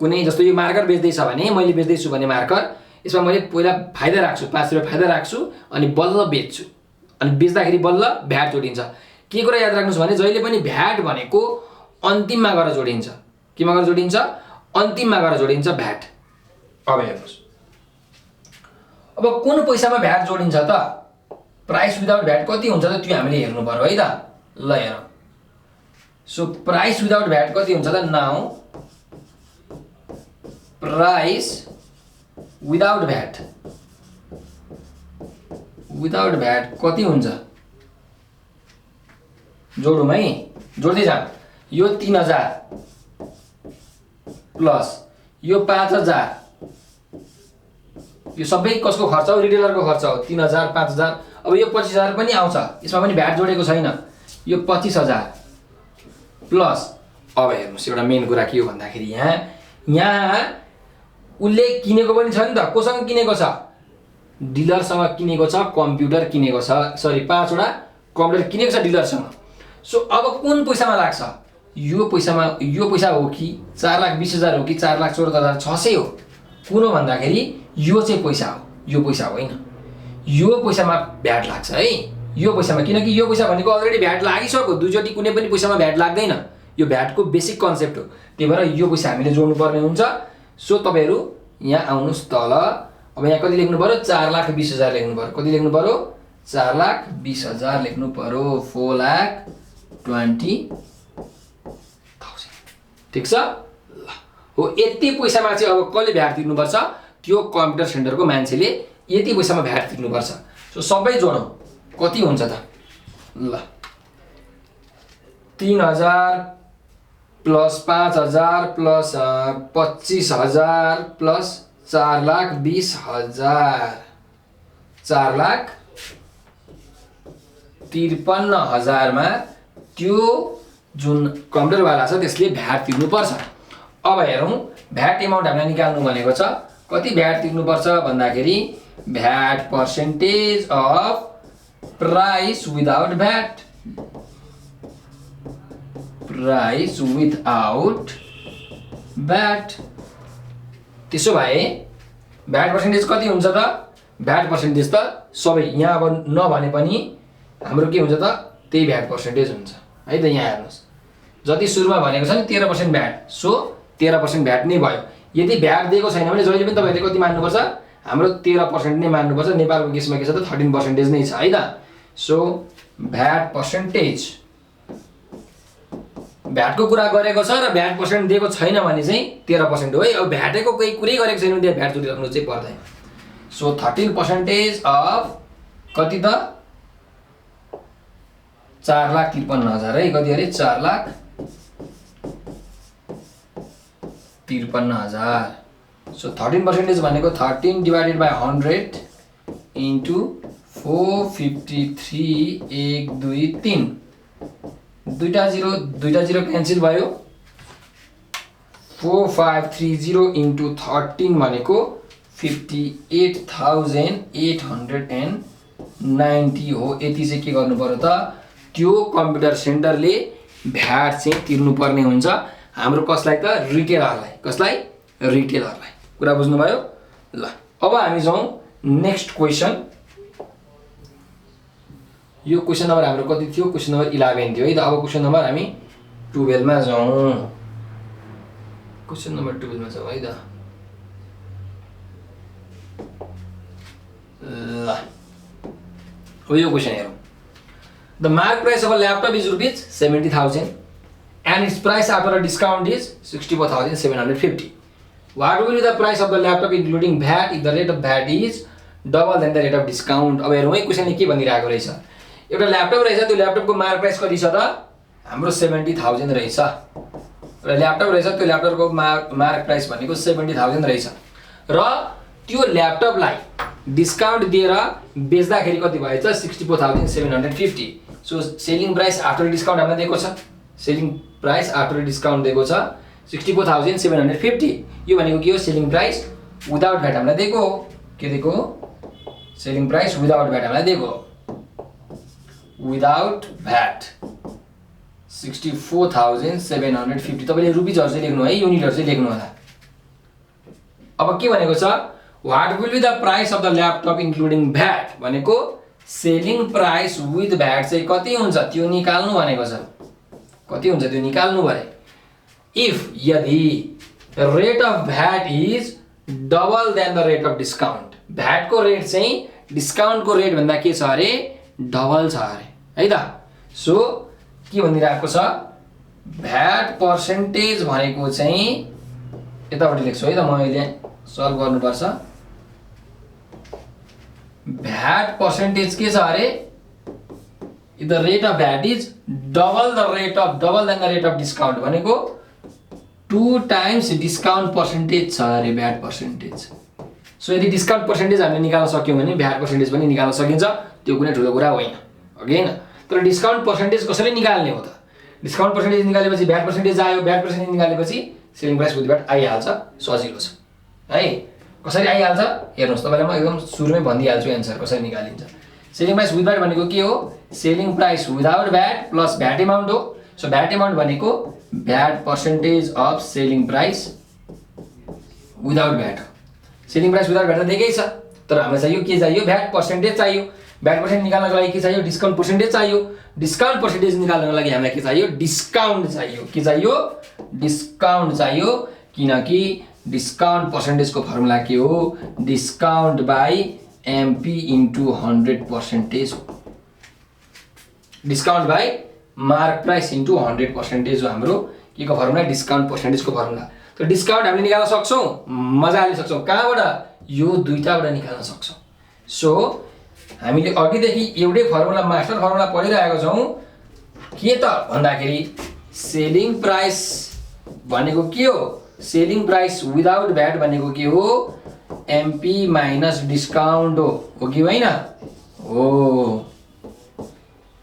कुनै जस्तो यो मार्कर बेच्दैछ भने मैले बेच्दैछु भने मार्कर यसमा मैले पहिला फाइदा राख्छु 5 रुपैयाँ फाइदा राख्छु अनि बल्ल बेच्छु अनि बेच्दाखेरि बल्ल भ्याट जोडिन्छ। के कुरा याद राख्नुस् भने जहिले पनि भ्याट भनेको अन्तिममा गएर जोडिन्छ। केमा गएर जोडिन्छ? अन्तिममा गएर जोडिन्छ भ्याट। अब हेर्नुस्, अब कुन पैसामा भ्याट जोडिन्छ त? प्राइस विदाउट भ्याट कति हुन्छ त त्यो हामीले हेर्नु पर्यो है त। ल हेरौँ, सो प्राइस विदाउट भ्याट कति हुन्छ त? नाउ प्राइस विदाउट भ्याट कति हुन्छ? जोडौँ है, जोड्दै जाऊ। यो 3000 प्लस यो 5000, यो सबै कसको खर्च हो? रिटेलरको खर्च हो। 3000 5000, अब यो 25000 पनि आउँछ, यसमा पनि भ्याट जोडेको छैन। यो 25000 प्लस, अब हेर्नुस् एउटा मेन कुरा के हो भन्दाखेरि यहाँ उसले किनेको पनि छ नि त। कोसँग किनेको छ? डिलरसँग किनेको छ, कम्प्युटर किनेको छ, सरी 5 वटा कम्प्युटर किनेको छ डिलरसँग। सो अब कुन पैसामा लाग्छ? यो पैसा हो कि 4,20,000 हो कि 4,14,600 हो? कुन हो भन्दाखेरि यो चाहिँ पैसा हो, यो पैसा होइन। यो पैसामा भ्याट लाग्छ है, यो पैसामा, किनकि यो पैसा भनेको अलरेडी भ्याट लागिसक्यो। दुईचोटि कुनै पनि पैसामा भ्याट लाग्दैन, यो भ्याटको बेसिक कन्सेप्ट हो। त्यही भएर यो पैसा हामीले जोड्नुपर्ने हुन्छ। सो तपाईँहरू यहाँ आउनुहोस् तल। अब यहाँ कति लेख्नु पर्यो? 4,20,000 लेख्नु पर्यो। कति लेख्नु पर्यो? 4,20,000 लेख्नु पर्यो। 4,20,000, ठिक छ? ल हो, यति पैसामा चाहिँ अब कसले भ्याट तिर्नुपर्छ? त्यो कम्प्युटर सेन्टरको मान्छेले यति पैसामा भ्याट तिर्नुपर्छ। सो सबै जोडौँ, कति हुन्छ त? ल 3,000 प्लस 5,000 प्लस 25,000 प्लस 4,20,000, 4,53,000 मा त्यो जुन कम्प्युटरवाला छ त्यसले भ्याट तिर्नुपर्छ। अब हेरौँ, भ्याट एमाउन्ट हामीलाई निकाल्नु भनेको छ। कति भ्याट तिर्नुपर्छ भन्दाखेरि VAT percentage of price without VAT, price without VAT. त्यसो भए भ्याट पर्सेन्टेज कति हुन्छ त? भ्याट पर्सेन्टेज त सबै यहाँ अब नभने पनि हाम्रो के हुन्छ त? त्यही भ्याट पर्सेन्टेज हुन्छ है त। यहाँ हेर्नुहोस्, जति सुरुमा भनेको छ नि 13% भ्याट, सो 13% भ्याट नै भयो। यदि भ्याट दिएको छैन भने जहिले पनि तपाईँहरूले कति मान्नुपर्छ? हाम्रो 13% नै मान्नुपर्छ। नेपालको केसमा के छ त? 13% नै छ है त। सो भ्याट पर्सेन्टेज, भ्याटको कुरा गरेको छ र भ्याट पर्सेन्ट दिएको छैन भने चाहिँ 13% हो है। अब भ्याटेको केही कुरै गरेको छैन भने त्यहाँ भ्याट जोडिराख्नु चाहिँ पर्दैन। सो 13% अफ कति त? 4,53,000 है। कति अरे? 4,53,000। सो 13% भनेको 13 डिवाइडेड बाई 100 इन्टु 453, 1 2 3, दुईटा जिरो क्यान्सल भयो। 4530 इन्टु 13 भनेको 58,890 हो। यति चाहिँ के गर्नु पर्यो त? त्यो कम्प्युटर सेन्टरले भ्याट चाहिँ तिर्नुपर्ने हुन्छ। हाम्रो कसलाई त? रिटेलरलाई। कसलाई? रिटेलरलाई। कुरा बुझ्नुभयो? ल अब हामी जाउँ नेक्स्ट क्वेसन। यो क्वेसन नम्बर हाम्रो कति थियो? क्वेसन नम्बर 11 थियो है त। अब क्वेसन नम्बर हामी 12 मा जाउँ। क्वेसन नम्बर 12 मा जाउँ है त। ल अब यो क्वेसन हेरौँ। The mark price of a laptop is rupees 70,000 and its price after a discount is 64,750. What will be the price of the laptop including VAT if the rate of VAT is double than the rate of discount? अब हेरौँ है क्वेसनले के भनिरहेको रहेछ। एउटा ल्यापटप रहेछ, त्यो ल्यापटपको मार्क प्राइस कति छ त? हाम्रो 70,000 रहेछ। एउटा ल्यापटप रहेछ, त्यो ल्यापटपको मार्क प्राइस भनेको 70,000 रहेछ र त्यो ल्यापटपलाई डिस्काउन्ट दिएर बेच्दाखेरि कति भएछ? 64,750। So selling price after discount हामीलाई दिएको छ। सेलिङ प्राइस आफ्टर डिस्काउन्ट दिएको छ 64,750। यो भनेको के हो? सेलिङ प्राइस विदाउट भ्याट हामीलाई दिएको हो। के दिएको हो? सेलिङ प्राइस विदाउट भ्याट हामीलाई दिएको हो। Without VAT 64,750। तपाईँले रुपिजहरू चाहिँ लेख्नु है, युनिटहरू चाहिँ लेख्नु होला। अब के भनेको छ? What will be the price of the laptop including VAT? भनेको सेलिङ प्राइस विथ भ्याट चाहिँ कति हुन्छ त्यो निकाल्नु भनेको छ। कति हुन्छ त्यो निकाल्नु भरे। इफ यदि rate of VAT is double then the rate of discount, भ्याटको रेट चाहिँ डिस्काउन्टको रेट भन्दा के छ अरे डबल छ अरे है त। सो के भनिरहेको छ भ्याट पर्सेन्टेज भनेको चाहिँ यतापट्टि लेख्छु है त, म अहिले सल्भ गर्नुपर्छ। भ्याट पर्सेन्टेज के छ अरे the rate of VAT is double then the rate of discount भनेको 2 टाइम्स डिस्काउन्ट पर्सेन्टेज छ अरे भ्याट पर्सेन्टेज। सो यदि डिस्काउन्ट पर्सेन्टेज हामीले निकाल्न सक्यौँ भने भ्याट पर्सेन्टेज पनि निकाल्न सकिन्छ, त्यो कुनै ठुलो कुरा होइन अघि हैन। तर डिस्काउन्ट पर्सेन्टेज कसरी निकाल्ने हो त? डिस्काउन्ट पर्सेन्टेज निकालेपछि भ्याट पर्सेन्टेज आयो, भ्याट पर्सेन्टेज निकालेपछि सेलिङ प्राइस विथ भ्याट आइहाल्छ, सजिलो छ है। कसरी आइहाल्छ हेर्नुहोस्, तपाईँलाई म एकदम सुरुमै भनिदिइहाल्छु एन्सर कसरी निकालिन्छ। सेलिङ प्राइस विथ भ्याट भनेको के हो? Selling price without VAT plus VAT amount हो। सो भ्याट एमाउन्ट भनेको VAT percentage of selling price without VAT हो। सेलिङ प्राइस विदाउट भ्याट त दिएकै छ, तर हामीलाई चाहियो के चाहियो? भ्याट पर्सेन्टेज चाहियो। भ्याट पर्सेन्टेज निकाल्नको लागि के चाहियो? डिस्काउन्ट पर्सेन्टेज चाहियो। डिस्काउन्ट पर्सेन्टेज निकाल्नको लागि हामीलाई के चाहियो? डिस्काउन्ट चाहियो। के चाहियो? डिस्काउन्ट चाहियो, किनकि डिस्काउन्ट पर्सेन्टेजको फर्मुला के हो? डिस्काउन्ट बाई एमपी इन्टु 100% हो। Discount by mark price into 100% हो हाम्रो के को फर्मुला? डिस्काउन्ट पर्सेन्टेजको फर्मुला। त डिस्काउन्ट हामीले निकाल्न सक्छौँ, मजाले सक्छौँ। कहाँबाट? यो दुईटाबाट निकाल्न सक्छौँ। सो हामीले अघिदेखि एउटै फर्मुला मास्टर फर्मुला पढिरहेको छौँ। के त भन्दाखेरि सेलिङ प्राइस भनेको के हो? सेलिङ प्राइस विदाउट भ्याट भनेको के हो? एमपी माइनस डिस्काउन्ट हो कि होइन? हो।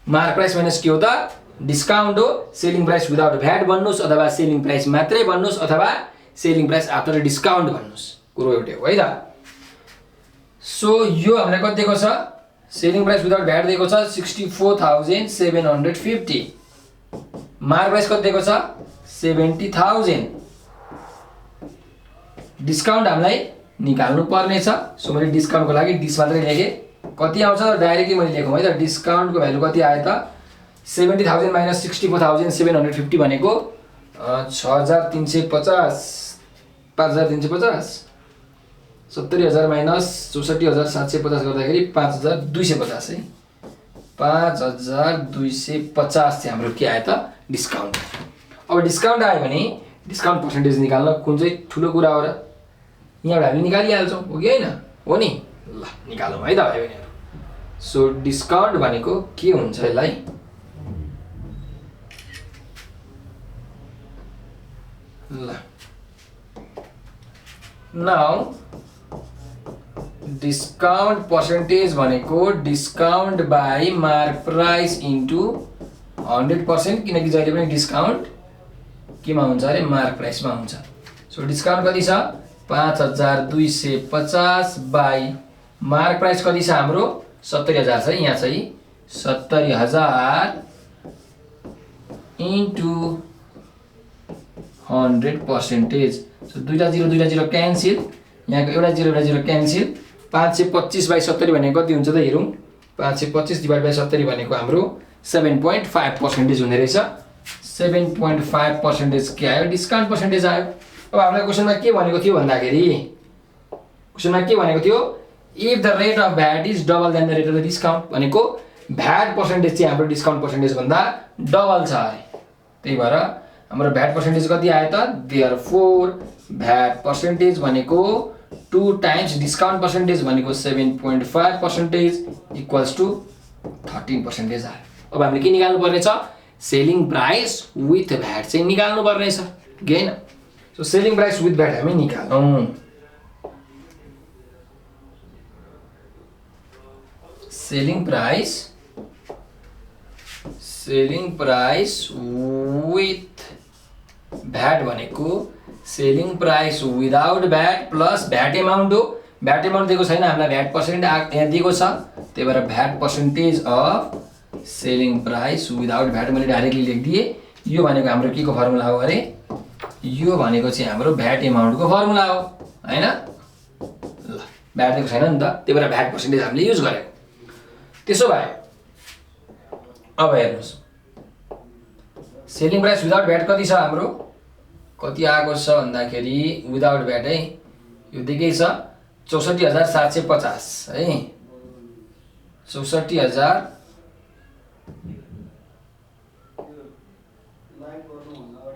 मार्क प्राइस माइनस के हो त? डिस्काउन्ट हो। सेलिङ प्राइस विदाउट भ्याट भन्नुहोस् अथवा सेलिङ प्राइस मात्रै भन्नुहोस् अथवा सेलिङ प्राइस आफ्टर डिस्काउन्ट भन्नुहोस्, कुरो एउटै हो है त। सो यो हामीलाई कति दिएको छ? सेलिङ प्राइस विदाउट भ्याट दिएको छ 64,750। मार्क प्राइस कति दिएको छ? 70,000। डिस्काउन्ट हामीलाई निकाल्नु पर्ने छ। सो मैले डिस्काउन्टको लागि डिस मात्रै लेखेँ। कति आउँछ डाइरेक्टली मैले लेखौँ है त। डिस्काउन्टको भ्यालु कति आयो त? 70,000 माइनस 64,750 भनेको 6,350, 5,350। 70,000 माइनस 64,750 गर्दाखेरि 5,250 है। 5,250 चाहिँ हाम्रो के आयो त? डिस्काउन्ट। अब डिस्काउन्ट आयो भने डिस्काउन्ट पर्सेन्टेज निकाल्न कुन चाहिँ ठुलो कुरा हो र? यहाँबाट हामी निकालिहाल्छौँ हो कि होइन? हो नि। ल निकालौँ है त भाइ बहिनीहरू। सो डिस्काउन्ट भनेको के हुन्छ यसलाई? ल नाउ डिस्काउन्ट पर्सेन्टेज भनेको discount by mark price into 100%, किनकि जहिले पनि डिस्काउन्ट केमा हुन्छ अरे? मार्क प्राइसमा हुन्छ। सो डिस्काउन्ट कति छ? 5,250 बाई मार्क प्राइस कति छ हाम्रो? 70,000 छ। यहाँ चाहिँ 70,000 इन्टु 100%। सो दुईटा जिरो क्यान्सिल, यहाँको एउटा जिरो क्यान्सिल। 525 बाई 70 भनेको कति हुन्छ त हेरौँ। 525 डिभाइड बाई 70 भनेको हाम्रो 7.5% हुने रहेछ। 7.5% के आयो? डिस्काउन्ट पर्सेन्टेज आयो। अब हामीलाई क्वेसनमा के भनेको थियो भन्दाखेरि क्वेसनमा के भनेको थियो? If the rate of VAT is double then the rate of the discount भनेको भ्याट पर्सेन्टेज चाहिँ हाम्रो डिस्काउन्ट पर्सेन्टेज भन्दा डबल छ अरे। त्यही भएर हाम्रो भ्याट पर्सेन्टेज कति आयो त? देयरफोर भ्याट पर्सेन्टेज भनेको 2 टाइम्स डिस्काउन्ट पर्सेन्टेज भनेको 7.5% इक्वल्स टु 13% आयो। अब हामीले के निकाल्नु पर्ने छ? सेलिङ प्राइस विथ भ्याट चाहिँ निकाल्नु पर्ने छ कि हैन? So selling price with VAT हामी निकालौँ। सेलिङ प्राइस विथ भ्याट भनेको selling price without VAT plus VAT amount हो। भ्याट एमाउन्ट दिएको छैन हामीलाई, भ्याट पर्सेन्ट यहाँ दिएको छ। त्यही भएर VAT percentage of selling price without VAT मैले डाइरेक्टली लेखिदिएँ। यो भनेको हाम्रो के को फर्मुला हो अरे? यो भनेको चाहिँ हाम्रो भ्याट एमाउन्टको फर्मुला हो हैन? ल भ्याट दिएको छैन नि त, त्यही भएर भ्याट पर्सेन्टेज हामीले युज गरेको। त्यसो भए अब हेर्नुस् सेलिङ प्राइस विदाउट भ्याट कति छ हाम्रो कति आएको छ भन्दाखेरि विदाउट भ्याट है यो दिकै छ 64,750 है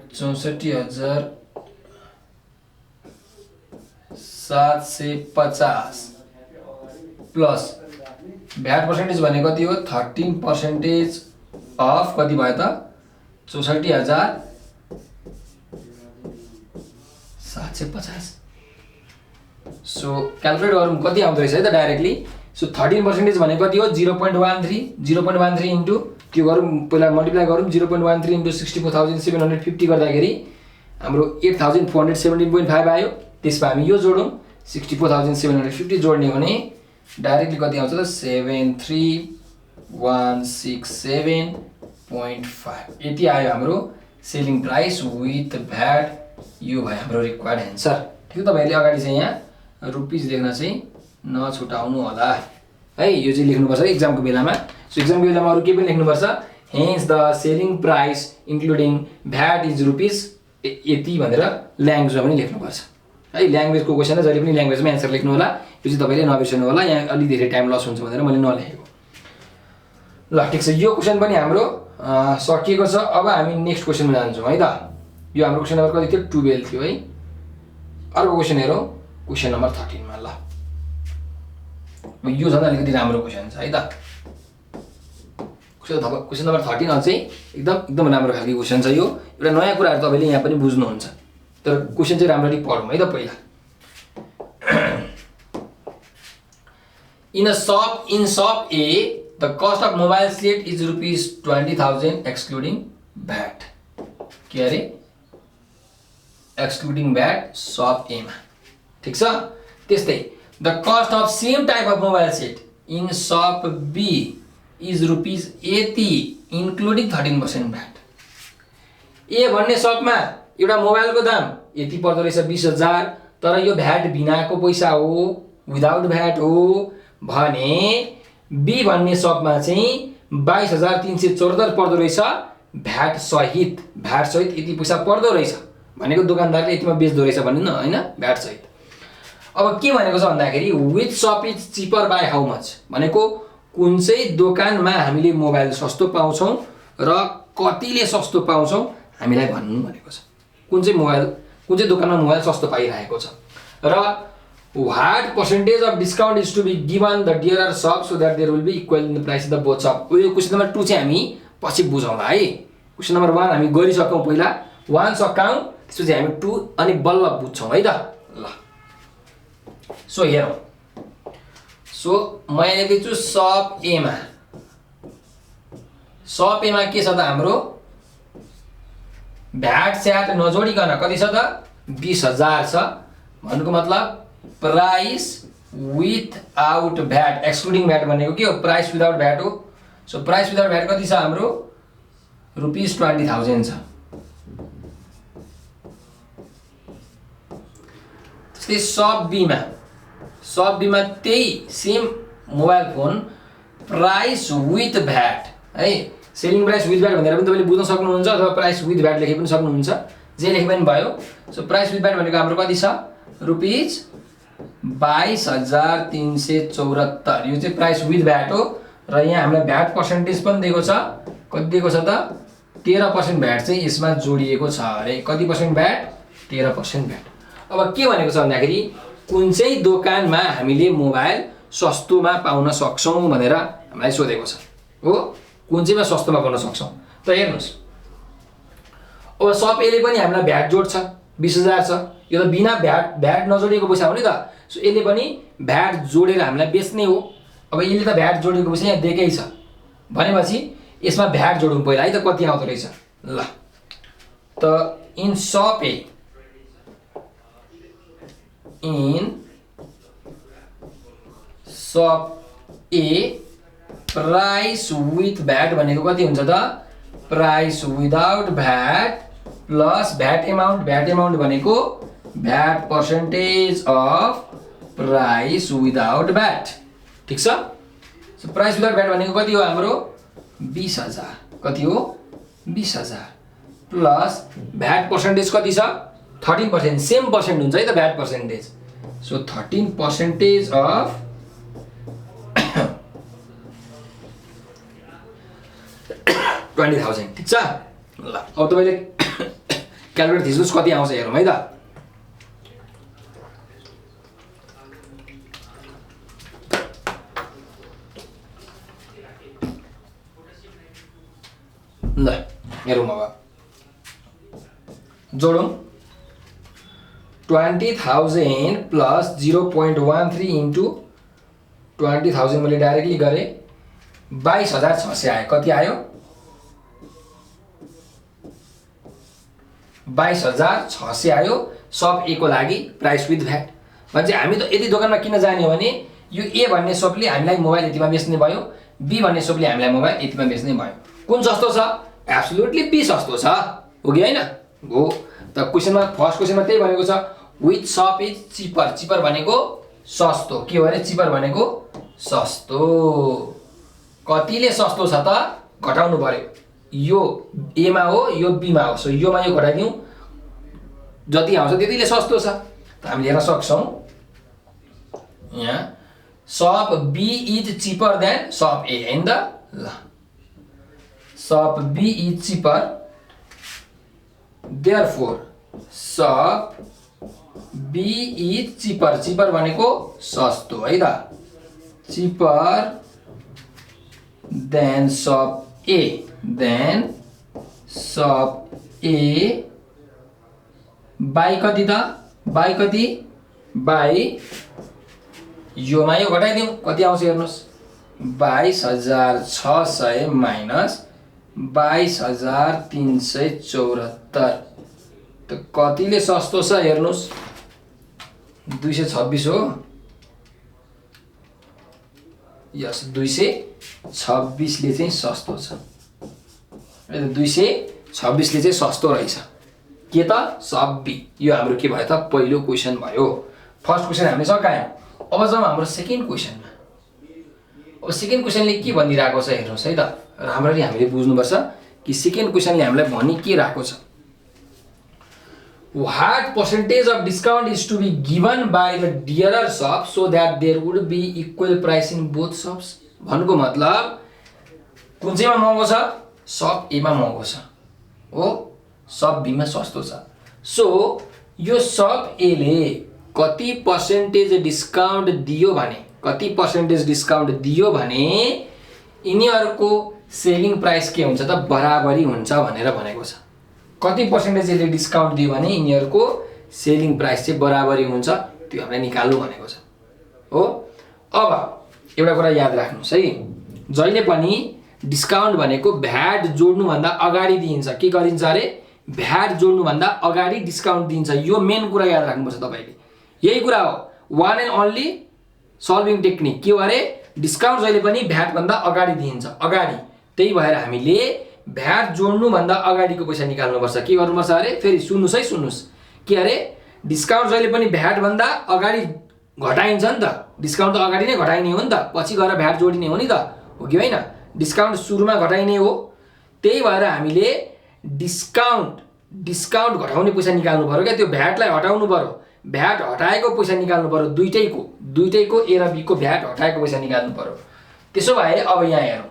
64,750 प्लस भ्याट पर्सेन्टेज भने कति हो 13% अफ कति भयो त 64,750 सो क्यालकुलेट गरौँ कति आउँदो रहेछ है त डाइरेक्टली सो 13% भने कति हो 0.13 इन्टु त्यो गरौँ पहिला मल्टिप्लाई गरौँ 0.13 इन्टु 64,750 गर्दाखेरि हाम्रो 8,417.5 आयो त्यसमा हामी यो जोडौँ 64,750 जोड्ने हो भने डाइरेक्टली कति आउँछ त 73,167.5 यति आयो हाम्रो सेलिङ प्राइस विथ भ्याट यो भयो हाम्रो रिक्वायर्ड एन्सर ठिक छ तपाईहरुले अगाडि चाहिँ यहाँ रुपीज लेख्न चाहिँ नछुटाउनु होला है यो चाहिँ लेख्नुपर्छ एक्जामको बेलामा सो एक्जामको बेलामा अरु के पनि लेख्नुपर्छ hence the selling price including VAT is rupees यति भनेर ल्याङ्ग्वेजमा पनि लेख्नुपर्छ है ल्याङ्ग्वेजको क्वेशन जहिले पनि ल्याङ्ग्वेजमा एन्सर लेख्नु होला यो चाहिँ तपाईले नबिर्सनु होला यहाँ अलि धेरै टाइम लस हुन्छ भनेर मैले नलेखेको ल ठीक छ यो क्वेशन पनि हाम्रो सकिएको छ अब हामी नेक्स्ट क्वेशनमा जान्छौँ है त यो हाम्रो क्वेशन नम्बर कति थियो 12 थियो है अर्को क्वेशन हेरौँ क्वेशन नम्बर 13 मा ल यो झन् अलिकति राम्रो क्वेशन छ है त क्वेशन नम्बर 13 अझै एकदम राम्रो खालको क्वेशन छ यो एउटा नयाँ कुराहरु तपाईले यहाँ पनि बुझ्नुहुन्छ तर क्वेशन चाहिँ राम्ररी पढौँ है त पहिला in shop A the cost of mobile set is rupees 20,000 excluding VAT के अरे excluding VAT shop A मा ठीक छ त्यस्तै the cost of same type of mobile set in shop B is rupees 80 including 13% VAT ए भन्ने शपमा एउटा मोबाइलको दाम यति पर्दो रहेछ 20,000 तर यो भ्याट बिनाको पैसा हो विदाउट भ्याट हो भने बी भन्ने शपमा चाहिँ 22,374 पर्दो रहेछ भ्याट सहित यति पैसा पर्दो रहेछ भनेको दोकानदारले यतिमा बेच्दो रहेछ भन्नु न हैन भ्याट सहित अब के भनेको छ भन्दाखेरि with shop is cheaper by how much भनेको कुन चाहिँ दोकानमा हामीले मोबाइल सस्तो पाउँछौं र कतिले सस्तो पाउँछौं हामीलाई भन्नु भनेको छ कुन चाहिँ दोकानमा मोबाइल सस्तो पाइरहेको छ र what percentage of discount is to be given the dearer shop so that there will be equal in the price of the both shop यो क्वेशन नम्बर 2 चाहिँ हामी पछि बुझौँला है क्वेशन नम्बर 1 हामी गरिसकौं पहिला 1 सकाउँ त्यसपछि हामी 2 अनि बल्ल बुझ्छौं है त ल सो हेरौं सो मैले लेखेको छु शप ए मा के छ त हाम्रो भ्याट स्याट नजोडिकन कति छ त 20,000 छ भन्नुको मतलब price without VAT excluding VAT भनेको के हो प्राइस विदाउट भ्याट हो सो प्राइस विदाउट भ्याट कति छ हाम्रो रुपीस 20,000 छ त्यस्तै शप बी मा त्यही same mobile phone price with VAT है सेलिङ प्राइस विथ भ्याट भनेर पनि तपाईले बुझ्न सक्नुहुन्छ अथवा प्राइस विथ भ्याट लेखे पनि सक्नुहुन्छ जे लेखे पनि भयो सो प्राइस विथ भ्याट भनेको हाम्रो कति छ रुपीस 22,374 यो चाहिँ प्राइस विथ भ्याट हो र यहाँ हामीलाई भ्याट पर्सेन्टेज पनि दिएको छ कति दिएको छ त 13% भ्याट चाहिँ यसमा जोडिएको छ अरे कति पर्सेन्ट भ्याट 13% भ्याट अब के भनेको छ भन्दाखेरि कुन चाहिँ दोकानमा हामीले मोबाइल सस्तोमा पाउन सक्छौं भनेर हामीलाई सोधेको छ हो कुन चाहिँमा सस्तोमा पाउन सक्छौं त हेर्नुस् अब शप ए ले पनि हामीलाई भ्याट जोड्छ 20,000 छ यो त बिना भ्याट नजोडिएको पैसा हो नि त सो यसले पनि भ्याट जोडेर हामीलाई बेच्ने हो अब यसले त भ्याट जोडेको पैसा यहाँ दिएकै छ भनेपछि यसमा भ्याट जोडौँ पहिला है त कति आउँदो रहेछ ल त इन शप ए प्राइस विथ भ्याट भनेको कति हुन्छ त price without VAT plus VAT amount भनेको VAT percentage of price without VAT ठीक छ सो प्राइस विदाउट भ्याट भनेको कति हो हाम्रो 20,000 कति हो 20,000 प्लस भ्याट पर्सेन्टेज कति छ 13%, सेम पर्सेन्ट हुन्छ है त भ्याट पर्सेन्टेज। सो 13% अफ 20,000 ठिक छ। ल अब तपाईले क्यालकुलेटर थिच्नुस् कति आउँछ हेरौँ है त। ल हेरौँ अब जोडौँ 20,000 प्लस 0.13 इन्टु 20,000 मैले डाइरेक्टली गरेँ 22,600 आयो। कति आयो 22,600 आयो सब ए को लागि प्राइस विथ भ्याट। भने हामी त यदि दोकानमा किन जाने हो भने यो ए भन्ने सपले हामीलाई मोबाइल यतिमा बेच्ने भयो, बी भन्ने सपले हामीलाई मोबाइल यतिमा बेच्ने भयो। कुन सस्तो छ एब्सोल्युटली बी सस्तो छ हो कि हैन हो। त क्वेशनमा फर्स्ट क्वेशनमा त्यही भनेको छ विच शप इज चिपर। चिपर भनेको सस्तो के हो अरे चिपर भनेको सस्तो। कतिले सस्तो छ त घटाउनु पर्यो। यो ए मा हो यो बी मा हो। सो योमा यो घटाइदिउँ जति आउँछ त्यतिले सस्तो छ त हामीले हेर्न सक्छौं। यहाँ शप बी इज चिपर देन शप ए हैन त। ल शप बी इज चिपर देयरफोर शप बी इज चिपर। चिपर भनेको सस्तो है त चिपर देन शप ए देन शप ए बाई कति त बाई कति बाई योमा यो घटाइदिउँ कति आउँछ हेर्नुस् 22,600 माइनस 22,374 त कतिले सस्तो छ हेर्नुस् 226 हो। यस 226 ले चाहिँ सस्तो छ। 226 ले चाहिँ सस्तो रहेछ के त सब बी। यो हाम्रो के भयो त पहिलो क्वेशन भयो। फर्स्ट क्वेशन हामीले सकायौं। अब जाउँ हाम्रो सेकेन्ड क्वेशनमा। अब सेकेन्ड क्वेशनले के भनिरहेको छ हेर्नुस् है त। राम्ररी हामीले बुझ्नुपर्छ कि सेकेन्ड क्वेशनले हामीलाई भनि के राखेको छ। What percentage of discount is to be given by the dearer shop so that there would be equal price in both shops? भन्नुको मतलब कुन चाहिँमा महँगो छ शप ए मा महँगो छ हो शप बी मा सस्तो छ। सो यो शप ए ले कति पर्सेन्टेज डिस्काउन्ट दियो भने कति पर्सेन्टेज डिस्काउन्ट दियो भने यिनीहरुको सेलिङ प्राइस के हुन्छ त बराबरी हुन्छ भनेर भनेको छ। कति पर्सेन्टेजले डिस्काउन्ट दियो भने यिनीहरुको सेलिङ प्राइस चाहिँ बराबरी हुन्छ त्यो हामीले निकाल्नु भनेको छ हो। अब एउटा कुरा याद राख्नुस् है जहिले पनि डिस्काउन्ट भनेको भ्याट जोड्नु भन्दा अगाडि दिइन्छ। के गरिन्छ अरे भ्याट जोड्नु भन्दा अगाडि डिस्काउन्ट दिन्छ। यो मेन कुरा याद राख्नुपर्छ तपाईले। यही कुरा हो one and only solving technique के हो अरे डिस्काउन्ट जहिले पनि भ्याट भन्दा अगाडि दिइन्छ अगाडि। त्यही भएर हामीले भ्याट जोड्नु भन्दा अगाडिको पैसा निकाल्नु पर्छ। के गर्नुपर्छ अरे फेरि सुन्नुस् है सुन्नुस् के अरे डिस्काउन्ट जहिले पनि भ्याट भन्दा अगाडि घटाइन्छ नि त। डिस्काउन्ट त अगाडि नै घटाइने हो नि त पछि गएर भ्याट जोडिने हो नि त हो कि हैन। डिस्काउन्ट सुरुमा घटाइने हो। त्यही भएर हामीले डिस्काउन्ट घटाउने पैसा निकाल्नु पर्यो क्या। त्यो भ्याटलाई हटाउनु पर्यो। भ्याट हटाएको पैसा निकाल्नु पर्यो। दुईटैको ए र बी को भ्याट हटाएको पैसा निकाल्नु पर्यो। त्यसो भए अब यहाँ हेरौँ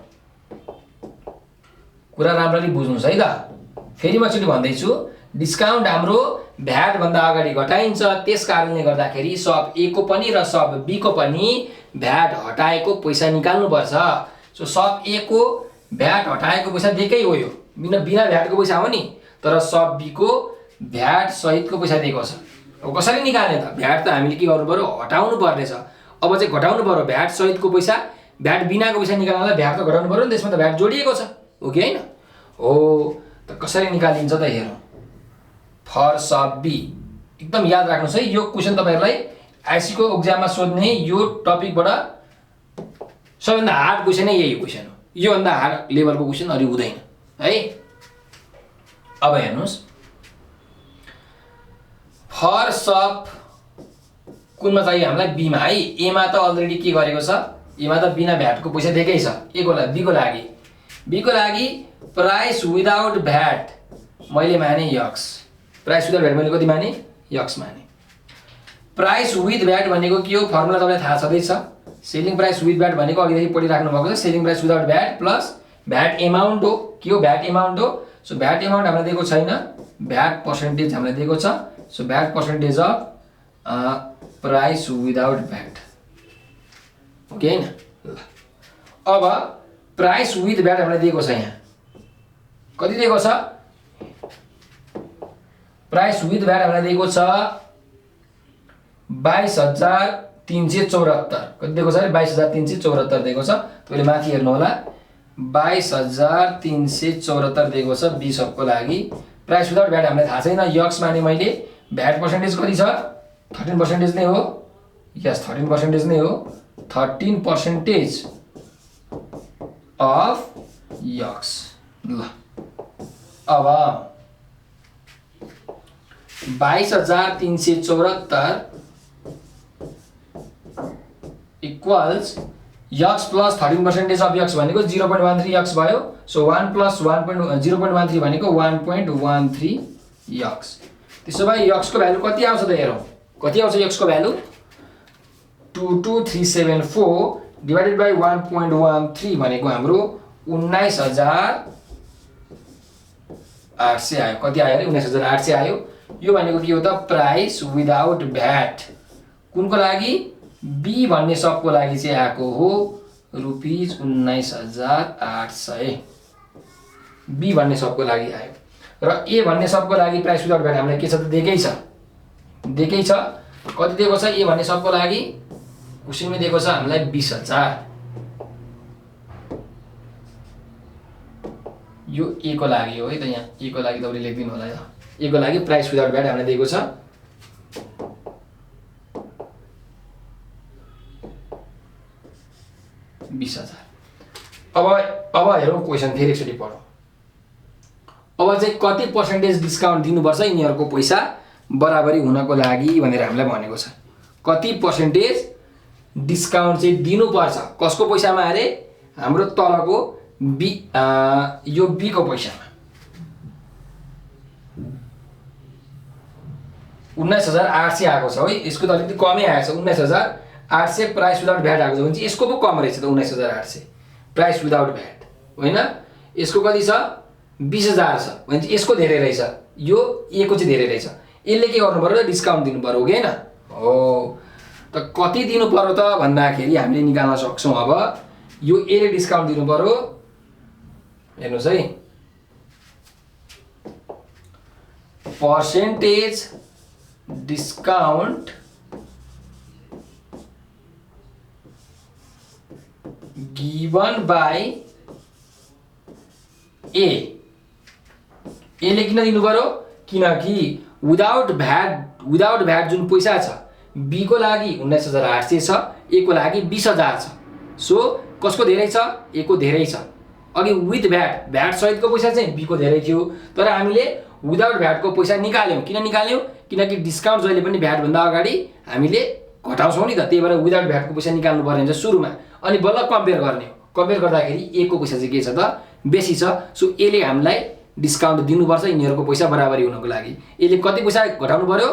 कुरा राम्ररी बुझ्नुस् है त। फेरि म एकचोटी भन्दैछु डिस्काउन्ट हाम्रो भ्याट भन्दा अगाडि घटाइन्छ। त्यस कारणले गर्दाखेरि सब ए को पनि र सब बी को पनि भ्याट हटाएको पैसा निकाल्नु पर्छ। सो सब ए को भ्याट हटाएको पैसा दिएकै हो यो बिना भ्याटको पैसा हो नि। तर सब बी को भ्याट सहितको पैसा दिएको छ। अब कसरी निकाल्ने त भ्याट त हामीले के गर्नु पर्यो हटाउनु पर्ने छ। अब चाहिँ घटाउनु पर्यो भ्याट सहितको पैसा। भ्याट बिनाको पैसा निकाल्नलाई भ्याट त घटाउनु पर्यो नि त्यसमा त भ्याट जोडिएको छ हो कि हैन हो। त कसरी निकालिन्छ त हेरौँ। फर सब बी एकदम याद राख्नुस् है यो क्वेशन तपाईहरुलाई आईसी को एक्जाममा सोध्ने यो टपिकबाट सबैभन्दा हार्ड क्वेशन नै यही क्वेशन हो। यो भन्दा हार्ड लेभलको क्वेशन अरु हुँदैन है। अब हेर्नुस् फर सब कुनमा चाहियो हामीलाई बी मा है। ए मा त अलरेडी के गरेको छ एमा त बिना भ्याटको पैसा दिएकै छ। ए को लागि बी को लागि प्राइस विदाउट भ्याट मैले माने यक्स। प्राइस विदाउट भ्याट मैले कति माने यक्स माने। प्राइस विथ भ्याट भनेको के हो फर्मुला तपाईलाई थाहा छँदैछ। सेलिङ प्राइस विथ भ्याट भनेको अघिदेखि पढिराख्नु भएको छ। Selling price without VAT plus VAT amount हो। के हो भ्याट एमाउन्ट हो। सो भ्याट एमाउन्ट हामीलाई दिएको छैन, भ्याट पर्सेन्टेज हामीलाई दिएको छ। So VAT percentage of price without VAT okay हैन। ल अब प्राइस विथ भ्याट हामीलाई दिएको छ। यहाँ कति दिएको छ प्राइस विथ भ्याट हामीलाई दिएको छ 22,374 कति दिएको छ अरे 22,374 दिएको छ। तपाईले माथि हेर्नु होला 22,374 दिएको छ बी सबको लागि। प्राइस विदाउट भ्याट हामीलाई थाहा छैन, यक्स माने मैले। भ्याट पर्सेन्टेज कति छ 13% नै हो। यस 13% नै हो। 13% अफ यक्स। ल अब 22,374 equals x plus 13% of x भनेको 0.13 यक्स भयो। सो 1 प्लस 0.13 भनेको 1.13 यक्स। त्यसो भए यक्सको भ्यालु कति आउँछ त हेरौँ। कति आउँछ यक्सको भ्यालु 22374 डिवाइडेड बाइ 1.13 भनेको हाम्रो 19,800 आयो। कति आयो अरे 19,800 आयो। यो भनेको के हो त प्राइस विदाउट भ्याट कुनको लागि बी भन्ने सबको लागि चाहिँ आएको हो रुपीज 19,800 बी भन्ने सबको लागि आयो। र ए भन्ने सबको लागि प्राइस विदाउट भ्याट हामीलाई के छ त दिएकै छ। कति दिएको छ ए भन्ने सबको लागि क्वेशनमा दिएको छ हामीलाई 20,000। यो ए को लागि हो है त। यहाँ ए को लागि तपाईले लेखिदिनु होला। यो ए को लागि प्राइस विदाउट भ्याट हामीलाई दिएको छ 20,000। अब हेरौँ क्वेशन फेरि एकचोटि पढौँ। अब चाहिँ कति पर्सेन्टेज डिस्काउन्ट दिनुपर्छ यिनीहरूको पैसा बराबरी हुनको लागि भनेर हामीलाई भनेको छ। कति पर्सेन्टेज डिस्काउन्ट चाहिँ दिनुपर्छ कसको पैसामा अरे हाम्रो तलको बी यो बी को पैसामा 19,800 आएको छ है। यसको त अलिकति कमै आएको छ 19,800 प्राइस विदाउट भ्याट आएको छ भने चाहिँ यसको पो कम रहेछ त 19,800 प्राइस विदाउट भ्याट होइन। यसको कति छ 20,000 छ भने चाहिँ यसको धेरै रहेछ, यो ए को चाहिँ धेरै रहेछ। यसले के गर्नु पर्यो डिस्काउन्ट दिनु पर्यो हो कि हैन हो। त कति दिनु पर्यो त भन्दाखेरि हामीले निकाल्न सक्छौं। अब यो ए ले डिस्काउन्ट दिनु पर्यो। हेर्नुस् है पर्सेन्टेज डिस्काउन्ट गिवन बाई ए ले किन दिनु पर्यो किनकि विदाउट भ्याट जुन पैसा छ बी को लागि 19,800 छ, ए को लागि 20,000 छ। सो कसको धेरै छ ए को धेरै छ। अघि विथ भ्याट सहितको पैसा चाहिँ बी को धेरै थियो, तर हामीले विदाउट भ्याट को पैसा निकाल्यौं। किन निकाल्यौं किनकि डिस्काउन्ट जहिले पनि भ्याट भन्दा अगाडि हामीले घटाउँछौं नि त, त्यही भएर विदाउट भ्याट को पैसा निकाल्नु पर्ने हुन्छ सुरुमा, अनि बल्ल कम्पेयर गर्ने हो। कम्पेयर गर्दाखेरि ए को पैसा चाहिँ के छ त बेसी छ। सो ए ले हामीलाई डिस्काउन्ट दिनुपर्छ यिनीहरूको पैसा बराबरी हुनको लागि। यसले कति पैसा घटाउनु पर्यो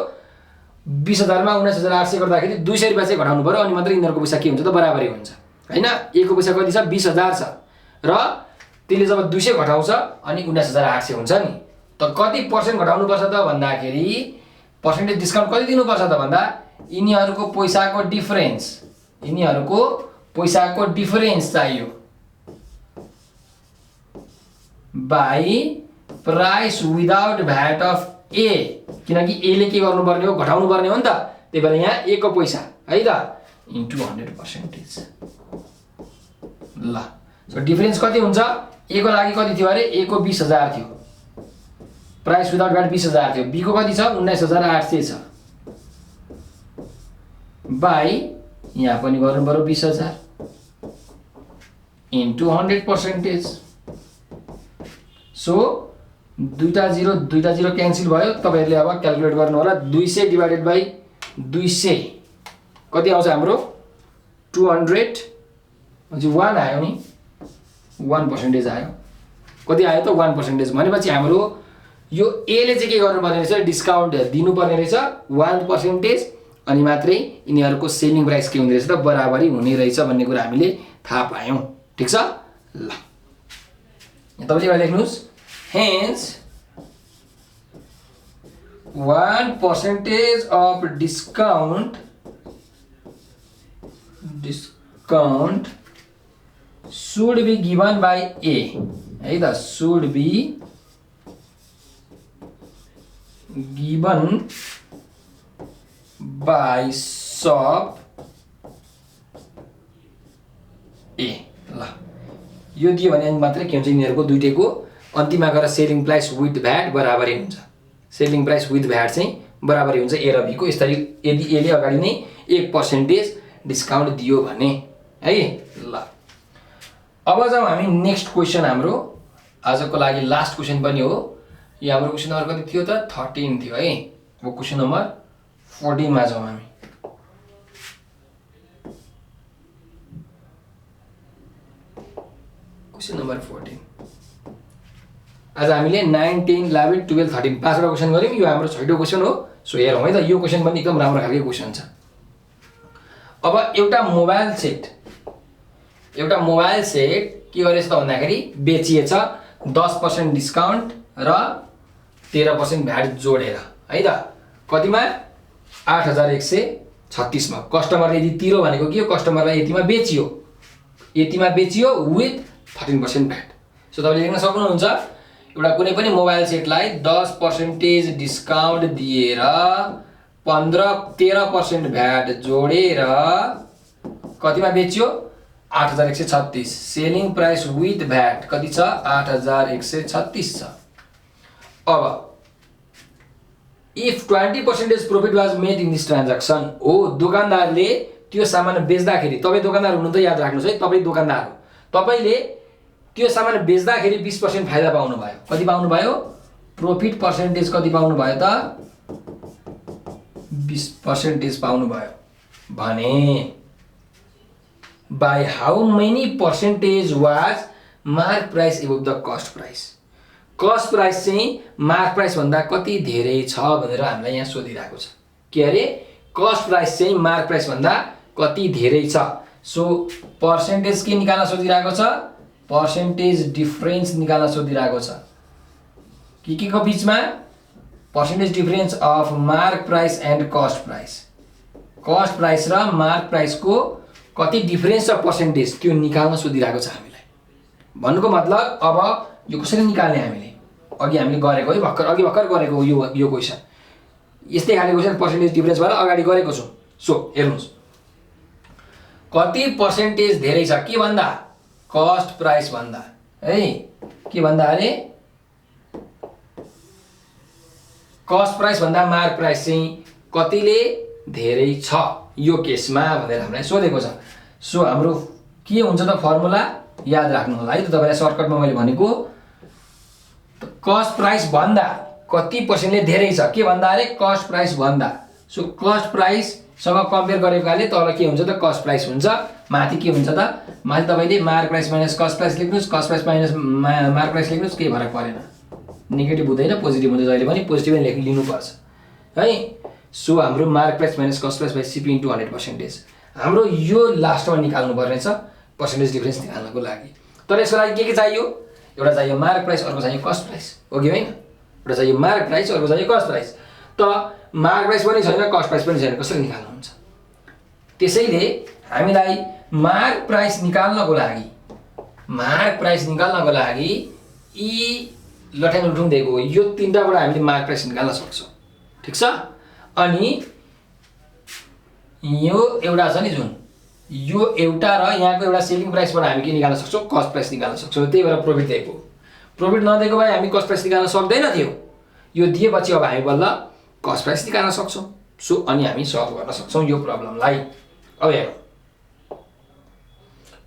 20,000 मा 19,800 गर्दाखेरि 200 रुपैयाँ चाहिँ घटाउनु पर्यो, अनि मात्र यिनीहरूको पैसा के हुन्छ त बराबरी हुन्छ हैन। ए को पैसा कति छ 20,000 छ र त्यसले जब 200 घटाउँछ अनि 19,800 हुन्छ नि। त कति पर्सेन्ट घटाउनु पर्छ त भन्दाखेरि पर्सेन्टेज डिस्काउन्ट कति दिनुपर्छ त भन्दा यिनीहरूको पैसाको डिफरेन्स चाहियो by price without VAT of A. किनकि ए ले के गर्नुपर्ने हो घटाउनु पर्ने हो नि त, त्यही भएर यहाँ ए को पैसा है त इन्टु 100%। ल सो डिफरेन्स कति हुन्छ ए को लागि कति थियो अरे ए को 20,000 थियो, प्राइस विदाउट भ्याट 20,000 थियो। बी को कति छ 19,800 छ बाई यहाँ पनि गर्नु पर्यो 20,000 इन्टु 100%। सो दुईटा जिरो क्यान्सल भयो। तपाईहरुले अब क्याल्कुलेट गर्नु होला 200 डिवाइडेड बाइ 200 कति आउँछ हाम्रो 200 भनेपछि 1 आयो नि, 1% आयो। कति आयो त 1%। भनेपछि हाम्रो यो ए ले चाहिँ के गर्नुपर्ने रहेछ, डिस्काउन्ट दिनुपर्ने रहेछ 1%, अनि मात्रै यिनीहरूको सेलिङ प्राइस के हुने रहेछ त बराबरी हुने रहेछ भन्ने कुरा हामीले थाहा पायौँ। ठिक छ ल, तपाईले यहाँ लेख्नुस्, hence 1% of discount should be given by A, है त, should be given by shop A। ल यो दियो भने मात्रै के हुन्छ, यिनीहरूको दुईटैको अन्तिममा गएर सेलिङ प्राइस विथ भ्याट बराबरी हुन्छ। सेलिङ प्राइस विथ भ्याट चाहिँ बराबरी हुन्छ ए र बी को। यसरी यदि ए ले अगाडि नै 1% डिस्काउन्ट दियो भने है। ल अब जाउँ हामी नेक्स्ट क्वेसन। हाम्रो आजको लागि लास्ट क्वेसन पनि हो। यो हाम्रो क्वेसन नम्बर कति थियो त, 13 थियो है। अब क्वेसन नम्बर 14 मा जाउँ हामी। Question number 14। आज हामीले 9, 10, 11, 12, 13 पाँचवटा क्वेसन गऱ्यौँ। यो हाम्रो 6औं क्वेसन हो। सो हेरौँ है त, यो क्वेसन पनि एकदम राम्रो खालको क्वेसन छ। अब एउटा मोबाइल सेट के गरेछ त भन्दाखेरि बेचिएछ 10% डिस्काउन्ट र 13% भ्याट जोडेर, है त। कतिमा, 8136 मा। कस्टमरले यदि तिरो भनेको के हो, कस्टमरलाई यतिमा बेचियो विथ 13% भ्याट। सो तपाईले लेख्न सक्नुहुन्छ, एउटा कुनै पनि मोबाइल सेटलाई 10% डिस्काउन्ट दिएर 13% भ्याट जोडेर कतिमा बेच्यो, 8136। सेलिङ प्राइस विथ भ्याट कति छ, 8136 छ। अब if 20% profit was made in this transaction, हो दोकानदारले त्यो सामान बेच्दाखेरि, तपाई दोकानदार हुनु त याद राख्नुस् है, तपाई दोकानदार हो, तपाईले त्यो सामान बेच्दाखेरि 20% फाइदा पाउनु भयो। कति पाउनु भयो, प्रॉफिट पर्सेन्टेज कति पाउनु भयो त, 20% पाउनु भयो भने by how many percentage was mark price above the cost price। cost price चाहिँ mark price भन्दा कति धेरै छ भनेर हामीलाई यहाँ सोधिरहेको छ। के अरे, cost price चाहिँ mark price भन्दा कति धेरै छ। सो पर्सेन्टेज के निकाल्न सोधिरहेको छ, पर्सेन्टेज डिफरेन्स निकाल्न सोधिरहेको छ। के को बीचमा, percentage difference of mark price and cost price. Cost price र मार्क प्राइस को कति डिफरेन्स छ पर्सेन्टेज, त्यो निकाल्न सोधिरहेको छ हामीलाई। भन्नुको मतलब अब यो कसरी निकाल्ने हामीले, अघि हामीले गरेको है, भर्खर गरेको यो क्वेसन। यस्तै खाले क्वेसन पर्सेन्टेज डिफरेन्स भएर अगाडि गरेको छु। सो हेर्नुस्, कति पर्सेन्टेज धेरै छ के भन्दा, कस्ट प्राइस भन्दा, है। के भन्दा अरे, कस्ट प्राइस भन्दा मार्क प्राइस चाहिँ कतिले धेरै छ यो केसमा भनेर हामीलाई सोधेको छ। सो हाम्रो के हुन्छ त फर्मुला याद राख्नु होला है त। तपाईलाई सर्टकटमा मैले भनेको, कस्ट प्राइस भन्दा कति पर्सेन्टले धेरै छ, के भन्दा अरे कस्ट प्राइस भन्दा। सो कस्ट प्राइस सँग कम्पेयर गरेकोले तल के हुन्छ त, कस्ट प्राइस हुन्छ। माथि के हुन्छ त, माथि तपाईले mark price minus cost price लेख्नुस्, cost price minus mark price लेख्नुस्, केही फरक परेन। नेगेटिभ हुँदैन, पोजिटिभ हुन्छ, जहिले पनि पोजिटिभ नै लिनुपर्छ है। सो हाम्रो mark price minus cost price by CP into 100%। हाम्रो यो लास्टमा निकाल्नु पर्ने छ पर्सेन्टेज डिफरेन्स निकाल्नको लागि। तर यसको लागि के चाहियो, एउटा चाहियो मार्क प्राइस, अर्को चाहियो कस्ट प्राइस, हो कि होइन। एउटा चाहियो मार्क प्राइस, अर्को चाहियो कस्ट प्राइस। त मार्क प्राइस पनि छैन, कस्ट प्राइस पनि छैन, कसरी निकाल्नुहुन्छ। त्यसैले हामीलाई मार्क प्राइस निकाल्नको लागि यी लट्याङ दिएको यो तीनटाबाट हामीले मार्क प्राइस निकाल्न सक्छौँ। ठिक छ। अनि यो एउटा छ नि जुन, यो एउटा र यहाँको एउटा सेलिङ प्राइसबाट हामी के निकाल्न सक्छौँ, कस्ट प्राइस निकाल्न सक्छौँ। त्यही भएर प्रोफिट दिएको। प्रोफिट नदिएको भए हामी कस्ट प्राइस निकाल्न सक्दैन थियो। यो दिएपछि अब हामी बल्ल कस्ट प्राइस निकाल्न सक्छौँ। सो अनि हामी सल्भ गर्न सक्छौँ यो प्रब्लमलाई। अब हेरौँ,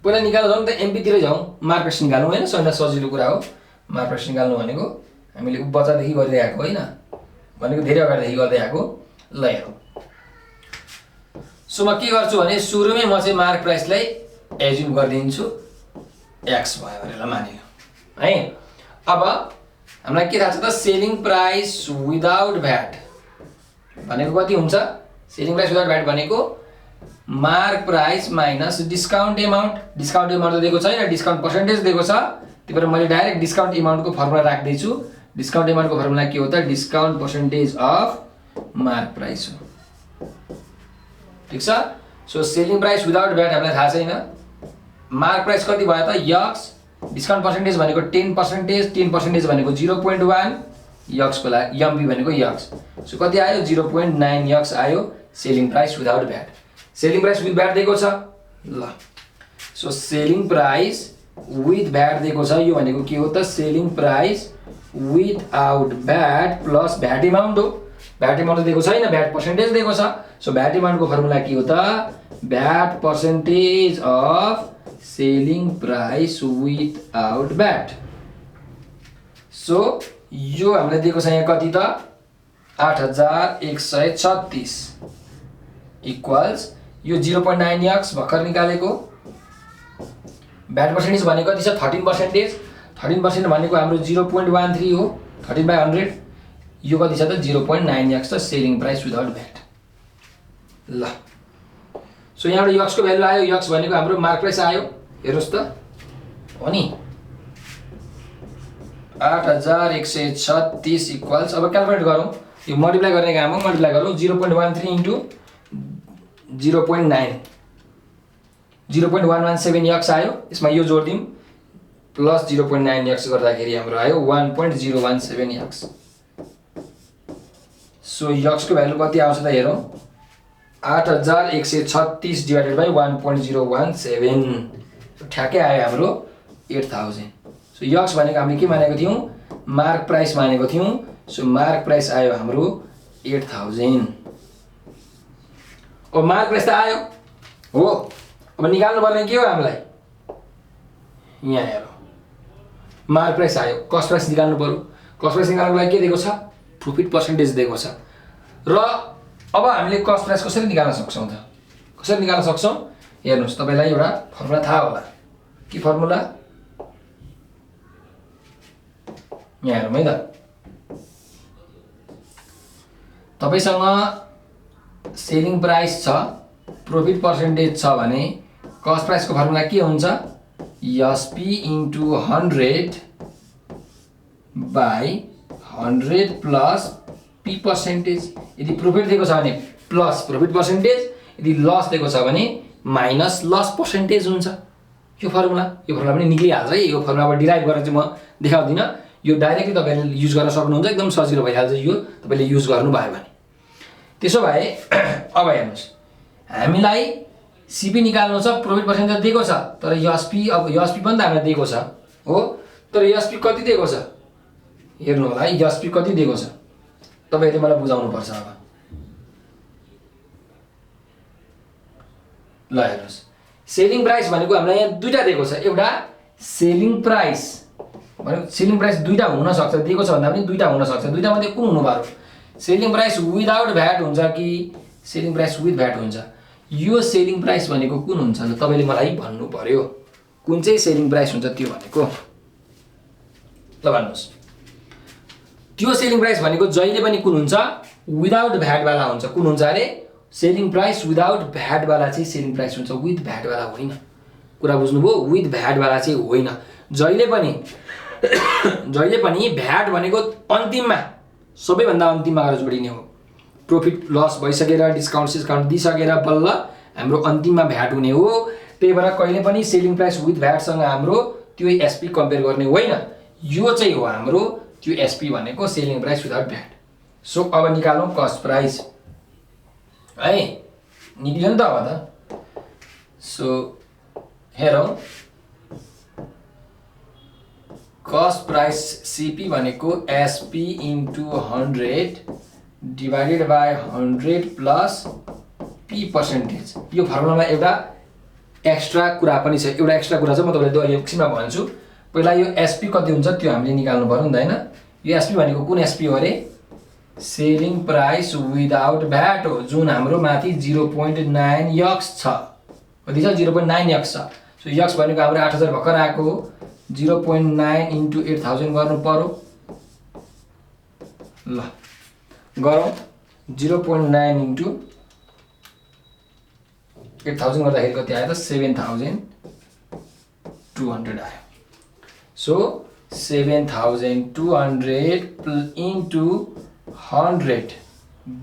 पहिला निकाल्न जाउँ त, एमपी तिरै जाउँ, मार्क प्राइस निकाल्नु होइन, सबैभन्दा सजिलो कुरा हो मार्क प्राइस निकाल्नु भनेको। हामीले बच्चादेखि गर्दै आएको होइन, भनेको धेरै अगाडिदेखि गर्दै आएको। ल हेरौँ, सो म के गर्छु भने सुरुमै म चाहिँ मार्क प्राइसलाई एज्युम गरिदिन्छु x भयो भनेर मानियो है। अब हामीलाई के थाहा छ त सेलिङ प्राइस विदाउट भ्याट भनेको कति हुन्छ? सेलिङ प्राइस विदाउट भ्याट भनेको mark price minus discount amount. Discount amount त दिएको छैन, डिस्काउन्ट पर्सेन्टेज दिएको छ, त्यही भएर मैले डाइरेक्ट डिस्काउन्ट एमाउन्टको फर्मुला राख्दैछु। डिस्काउन्ट एमाउन्टको फर्मुला के हो त? Discount percentage of mark price हो। ठिक छ। So selling price without VAT हामीलाई थाहा छैन। मार्क प्राइस कति भयो त? यक्स। डिस्काउन्ट पर्सेन्टेज भनेको 10%, 10% भनेको 0.1, यक्सको लागि एमपी भनेको यक्स। सो कति आयो? 0.9 यक्स आयो selling price without VAT. Selling price with VAT दिएको छ ल। So selling price with VAT दिएको छ, यो भनेको के हो त? Selling price without VAT plus VAT amount हो। भ्याट एमाउन्ट दिएको छैन, भ्याट पर्सेन्टेज दिएको छ। सो भ्याट एमाउन्टको फर्मुला के हो त? VAT percentage of selling price without VAT. So यो हामीलाई दिएको छ यहाँ कति त? 8136 इक्वल्स यो 0.9 यक्स भर्खर निकालेको। भ्याट पर्सेन्टेज भनेको कति छ? 13%। 13% भनेको हाम्रो 0.13 हो, 13/100। यो कति छ त? 0.9 यक्स छ सेलिङ प्राइस विदाउट भ्याट। ल सो यहाँबाट यक्सको भ्यालु आयो। यक्स भनेको हाम्रो मार्क प्राइस आयो, हेर्नुहोस् त हो नि 8136 इक्वल्स। अब क्यालकुलेट गरौँ, यो मल्टिप्लाई गर्ने काम हो। मल्टिप्लाई गरौँ 0.13 इन्टु 0.9, 0.117 यक्स आयो। यसमा यो जोड दिउँ प्लस 0.9 यक्स गर्दाखेरि हाम्रो आयो 1.017 यक्स। सो यक्सको भ्यालु कति आउँछ त हेरौँ? 8136 डिभाइडेड बाई 1.017 ठ्याक्कै आयो हाम्रो 8000। सो यक्स भनेको हामीले के मानेको थियौँ? मार्क प्राइस मानेको थियौँ। सो मार्क प्राइस आयो हाम्रो 8000। अब मार्क प्राइस त आयो हो। अब निकाल्नु पर्ने के हो हामीलाई? यहाँ हेरौँ, मार्क प्राइस आयो, कस्ट प्राइस निकाल्नु पर्यो। कस्ट प्राइस निकाल्नुको लागि के दिएको छ? प्रॉफिट पर्सेन्टेज दिएको छ। र अब हामीले कस्ट प्राइस कसरी निकाल्न सक्छौँ त? कसरी निकाल्न सक्छौँ? हेर्नुहोस्, तपाईँलाई एउटा फर्मुला थाहा होला। के फर्मुला? यहाँ हेरौँ है त। तपाईसँग सेलिङ प्राइस छ, प्रॉफिट पर्सेन्टेज छ भने कस्ट प्राइसको फर्मुला के हुन्छ? SP into 100 by 100 plus P percentage. यदि प्रॉफिट दिएको छ भने प्लस प्रॉफिट पर्सेन्टेज, यदि लस दिएको छ भने माइनस लस पर्सेन्टेज हुन्छ। यो फर्मुला पनि निक्लिहाल्छ है। यो फर्मुलाबाट डिराइभ गरेर चाहिँ म देखाउँदिनँ। यो डाइरेक्टली तपाईँले युज गर्न सक्नुहुन्छ, एकदम सजिलो भइहाल्छ यो तपाईँले युज गर्नुभयो भने। त्यसो भए अब हेर्नुहोस्, हामीलाई सिपी निकाल्नु छ, प्रॉफिट पर्सेन्टेज दिएको छ, तर एसपी अब एसपी पनि त हामीलाई दिएको छ हो। तर एसपी कति दिएको छ हेर्नु होला है। एसपी कति दिएको छ तपाईँहरूले मलाई बुझाउनु पर्छ। अब ल हेर्नुहोस्, सेलिङ प्राइस भनेको हामीलाई यहाँ दुईटा दिएको छ। एउटा सेलिङ प्राइस भनेको सेलिङ प्राइस दुईटा हुन सक्छ, दिएको छ भन्दा पनि दुईटा हुन सक्छ। दुईटा मध्ये कुन हुनु पर्यो? सेलिङ प्राइस विदाउट भ्याट हुन्छ कि सेलिङ प्राइस विथ भ्याट हुन्छ? यो सेलिङ प्राइस भनेको कुन हुन्छ त तपाईँले मलाई भन्नु पर्यो। कुन चाहिँ सेलिङ प्राइस हुन्छ त्यो भनेको? ल भन्नुहोस्। त्यो सेलिङ प्राइस भनेको जहिले पनि कुन हुन्छ? विदाउट भ्याट वाला हुन्छ। कुन हुन्छ अरे? सेलिङ प्राइस विदाउट भ्याट वाला चाहिँ सेलिङ प्राइस हुन्छ, विथ भ्याट वाला होइन। कुरा बुझ्नुभयो? विथ भ्याट वाला चाहिँ होइन। जहिले पनि भ्याट भनेको अन्तिममा, सबैभन्दा अन्तिममा गएर जोडिने हो। प्रॉफिट लस भइसकेर डिस्काउन्ट दिइसकेर बल्ल हाम्रो अन्तिममा भ्याट हुने हो। त्यही भएर कहिले पनि सेलिङ प्राइस विथ भ्याटसँग हाम्रो त्यो एसपी कम्पेयर गर्ने होइन। यो चाहिँ हो हाम्रो त्यो एसपी भनेको selling price without VAT. So अब निकालौँ कस्ट प्राइस है। निक्ल्यो नि त अब त। सो हेरौँ, कस्ट प्राइस सीपी भनेको SP into 100 divided by 100 plus P percentage. यो फर्मुलामा एउटा एक्स्ट्रा कुरा पनि छ। एउटा एक्स्ट्रा कुरा चाहिँ म तपाईँलाई एकछिनमा भन्छु। पहिला यो एसपी कति हुन्छ त्यो हामीले निकाल्नु पर्यो नि त हैन। यो एसपी भनेको कुन एसपी हो अरे? सेलिङ प्राइस विदाउट भ्याट हो, जुन हाम्रो माथि 0.9 यक्स छ। कति छ? 0.9 यक्स छ। सो यक्स भनेको हाम्रो 8000 भर्खर आएको हो 0.9 इन्टु 8000 गर्नु पर्यो ल गरौँ 0.9 इन्टु 8000 गर्दाखेरि कति आयो त 7200 आयो so 7200 into 100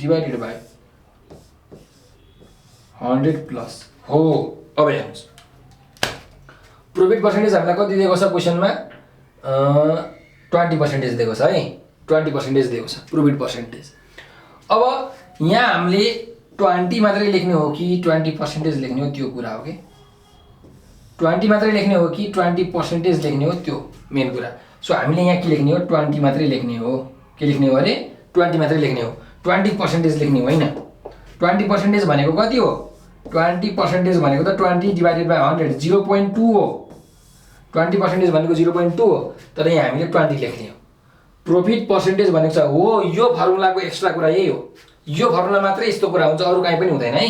divided by 100 plus हो अब हेर्नुस् प्रोफिट पर्सेन्टेज हामीलाई कति दिएको छ क्वेसनमा 20% दिएको छ है 20% दिएको छ प्रोफिट पर्सेन्टेज अब यहाँ हामीले 20 मात्रै लेख्ने हो कि 20% लेख्ने हो त्यो कुरा हो कि 20 मात्रै लेख्ने हो कि 20% लेख्ने हो त्यो मेन कुरा सो हामीले यहाँ के लेख्ने हो 20 मात्रै लेख्ने हो के लेख्ने हो अरे 20 मात्रै लेख्ने हो 20% लेख्ने होइन 20% भनेको कति हो 20% भनेको त 20 डिवाइडेड बाई 100 0.2 हो 20% भनेको 0.2 हो तर यहाँ हामीले 20 लेख्ने हो प्रोफिट पर्सेन्टेज भनेको छ हो यो फर्मुलाको एक्स्ट्रा कुरा यही हो यो फर्मुला मात्रै यस्तो कुरा हुन्छ अरु कहीँ पनि हुँदैन है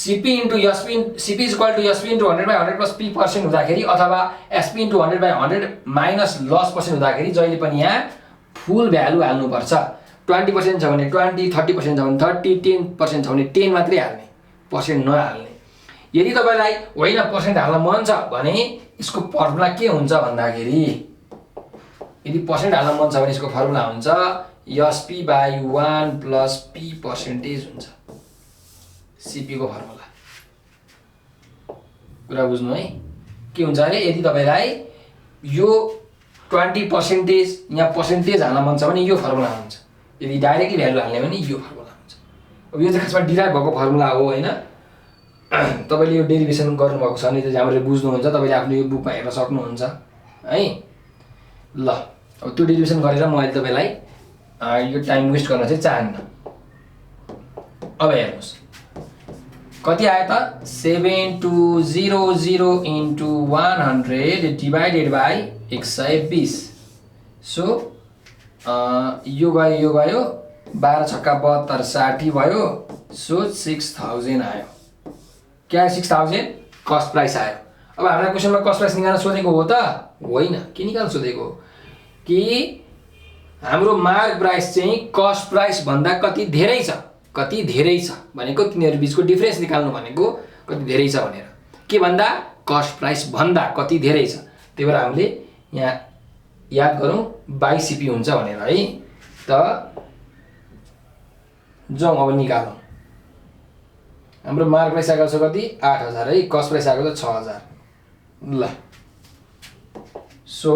CP into SP CP is equal to SP into 100 by 100 plus P percent हुँदाखेरि अथवा SP into 100 by 100 minus loss percent हुँदाखेरि जहिले पनि यहाँ फुल भ्यालु हाल्नु पर्छ 20% छ भने 20 30% छ भने 30 10% छ भने 10 मात्रै हाल्ने पर्सेन्ट नहाल्ने यदि तपाईलाई होइन पर्सेन्ट हाल्न मन छ भने यसको फर्मुला के हुन्छ भन्दाखेरि यदि पर्सेन्ट हाल्न मन छ भने यसको फर्मुला हुन्छ SP by 1 plus P percentage हुन्छ CP को फर्मुला कुरा बुझ्नु है के हुन्छ अरे यदि तपाईलाई यो 20% यहाँ पर्सेन्टेज हाल्न मन छ भने यो फर्मुला हुन्छ यदि डाइरेक्टली भ्यालु हाल्ने भने यो फर्मुला हुन्छ अब यो चाहिँ खासमा डिराइभ भएको फर्मुला हो हैन तपाईले यो डेरिभेसन गर्नु भएको छ भने चाहिँ हामीले बुझ्नुहुन्छ तपाईले आफ्नो यो बुकमा हेर्न सक्नुहुन्छ है ल अब त्यो डेरिभेसन गरेर म अहिले तपाईलाई यो टाइम वेस्ट गर्न चाहिँ चाहन्न अब हेर्नुस् कति आयो त 7200 इन्टु 100 डिवाइडेड बाई 120 सो यो गयो 12 छक्का 72 60 भयो सो 6000 आयो क्या 6000 कस्ट प्राइस आयो अब हामीलाई क्वेशनमा कस्ट प्राइस निकाल्न सोधेको हो त होइन के निकाल्न सोधेको कि हाम्रो मार्क प्राइस चाहिँ कस्ट प्राइस भन्दा कति धेरै छ भनेको तिनीहरु बीचको डिफरेन्स निकाल्नु भनेको कति धेरै छ भनेर के भन्दा कस्ट प्राइस भन्दा कति धेरै छ त्यही भएर हामीले यहाँ याद गरौँ बाइ सीपी हुन्छ भनेर है त जाउँ अब निकालौँ हाम्रो मार्क प्राइस आएको छ कति 8000 है कस्ट प्राइस आएको छ 6000 ल so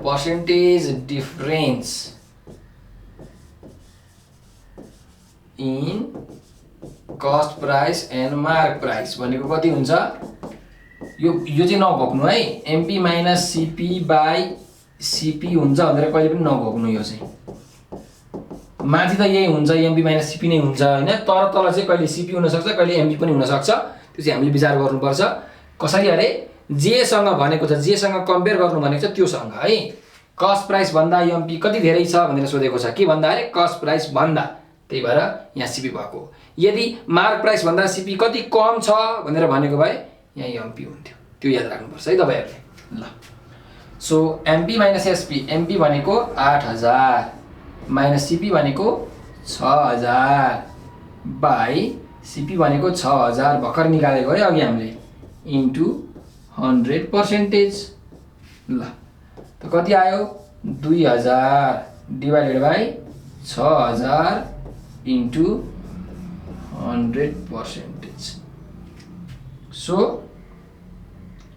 percentage difference in cost price and mark price भनेको कति हुन्छ यो चाहिँ नघोक्नु है MP minus CP by CP हुन्छ भनेर कहिले पनि नघोक्नु यो चाहिँ माथि त यही हुन्छ MP minus CP नै हुन्छ हैन तर तल चाहिँ कहिले CP हुन सक्छ कहिले MP पनि हुन सक्छ त्यो चाहिँ हामीले विचार गर्नुपर्छ कसरी अरे जेसँग भनेको छ जेसँग कम्पेयर गर्नु भनेको छ त्योसँग है कस्ट प्राइस भन्दा MP कति धेरै छ भनेर सोधेको छ के भन्दा अरे कस्ट प्राइस भन्दा त्यही भएर यहाँ CP भएको यदि मार्क प्राइस भन्दा CP कति कम छ भनेर भनेको भए यहाँ MP हुन्थ्यो त्यो याद राख्नुपर्छ है तपाईहरुले ल so MP minus SP MP भनेको 8000 minus CP भनेको 6000 बाइ CP भनेको 6000 भर्खर निकालेको है अघि हामीले इन्टु 100% ल त कति आयो 2000 डिवाइडेड बाइ 6000 इन्टु 100% सो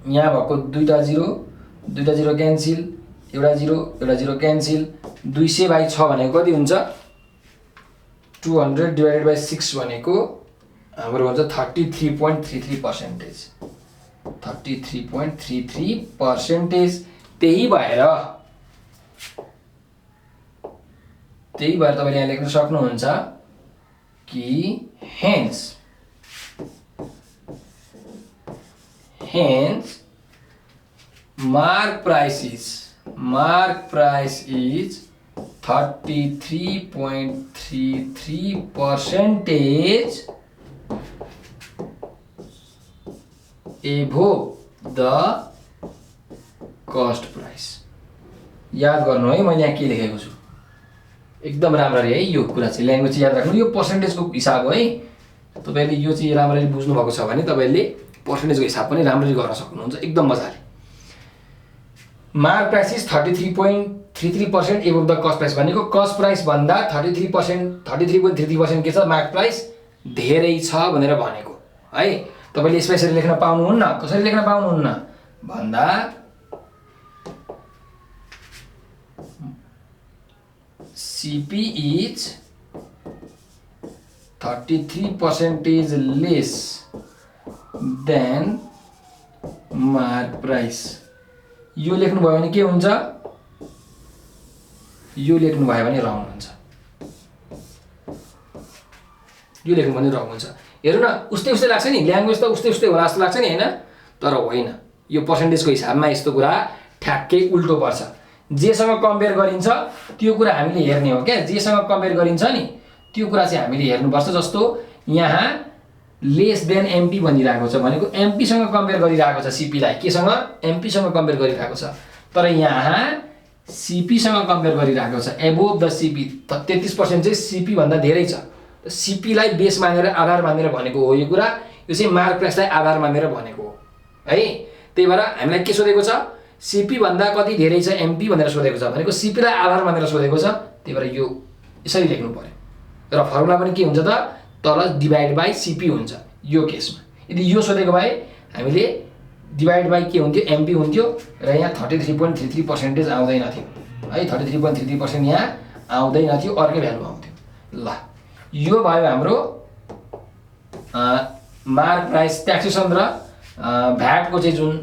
यहाँ भएको दुईटा जिरो क्यान्सल एउटा जिरो क्यान्सल 200 बाइ 6 भनेको कति हुन्छ 200 डिवाइडेड बाइ 6 भनेको हाम्रो हुन्छ 33.33% 33.33% त्यही भएर तपाईले यहाँ लेख्न सक्नुहुन्छ कि hence mark price is 33.33% above the cost price. याद गर्नु है मैले यहाँ के लेखेको छु एकदम राम्ररी है। यो कुरा चाहिँ ल्याङ्ग्वेज चाहिँ याद राख्नु। यो पर्सेन्टेजको हिसाब हो है। तपाईँले यो चाहिँ राम्ररी बुझ्नु भएको छ भने तपाईँले पर्सेन्टेजको हिसाब पनि राम्ररी गर्न सक्नुहुन्छ एकदम मजाले। Mark price is 33.33% above the cost price भनेको कस्ट प्राइस भन्दा 33.33% के छ मार्क प्राइस धेरै छ भनेर भनेको है। तपाईँले यसमा यसरी लेख्न पाउनुहुन्न। कसरी लेख्न पाउनुहुन्न भन्दा CP is 33% less than mark price। यो लेख्नु भयो भने के हुन्छ? यो लेख्नु भयो भने रङ हुन्छ। यो लेख्नु भने रङ हुन्छ। हेर्नु न उस्तै उस्तै लाग्छ नि, ल्याङ्ग्वेज त उस्तै उस्तै होला जस्तो लाग्छ नि हैन, तर होइन। यो पर्सेन्टेजको हिसाबमा यस्तो कुरा ठ्याक्कै उल्टो पर्छ। जेसँग कम्पेयर गरिन्छ त्यो कुरा हामीले हेर्ने हो क्या। जेसँग कम्पेयर गरिन्छ नि त्यो कुरा चाहिँ हामीले हेर्नुपर्छ। जस्तो यहाँ लेस देन एमपी भनिरहेको छ भनेको एमपीसँग कम्पेयर गरिरहेको छ सीपीलाई। केसँग? एमपीसँग कम्पेयर गरिरहेको छ। तर यहाँ सीपीसँग कम्पेयर गरिरहेको छ। एबोभ द सीपी 33% चाहिँ सीपी भन्दा धेरै छ। सीपीलाई बेस मानेर आधार मानेर भनेको हो यो कुरा। यो चाहिँ मार्क प्राइसलाई आधार मानेर भनेको हो है। त्यही भएर हामीलाई के सोधेको छ? सीपी भन्दा कति धेरै छ एमपी भनेर सोधेको छ भनेको सीपीलाई आधार मानेर सोधेको छ। त्यही भएर यो यसरी लेख्नु पर्यो। र फर्मुला पनि के हुन्छ त? तल डिभाइड बाई सीपी हुन्छ यो केसमा। यदि यो सोधेको भए हामीले डिभाइड बाई के हुन्थ्यो? एमपी हुन्थ्यो र यहाँ 33.33% आउँदैन थियो है। 33.33% यहाँ आउँदैन थियो, अर्कै भ्यालु आउँथ्यो। ल यो भयो हाम्रो मार्क प्राइस ट्याक्सेसन र भ्याटको चाहिँ जुन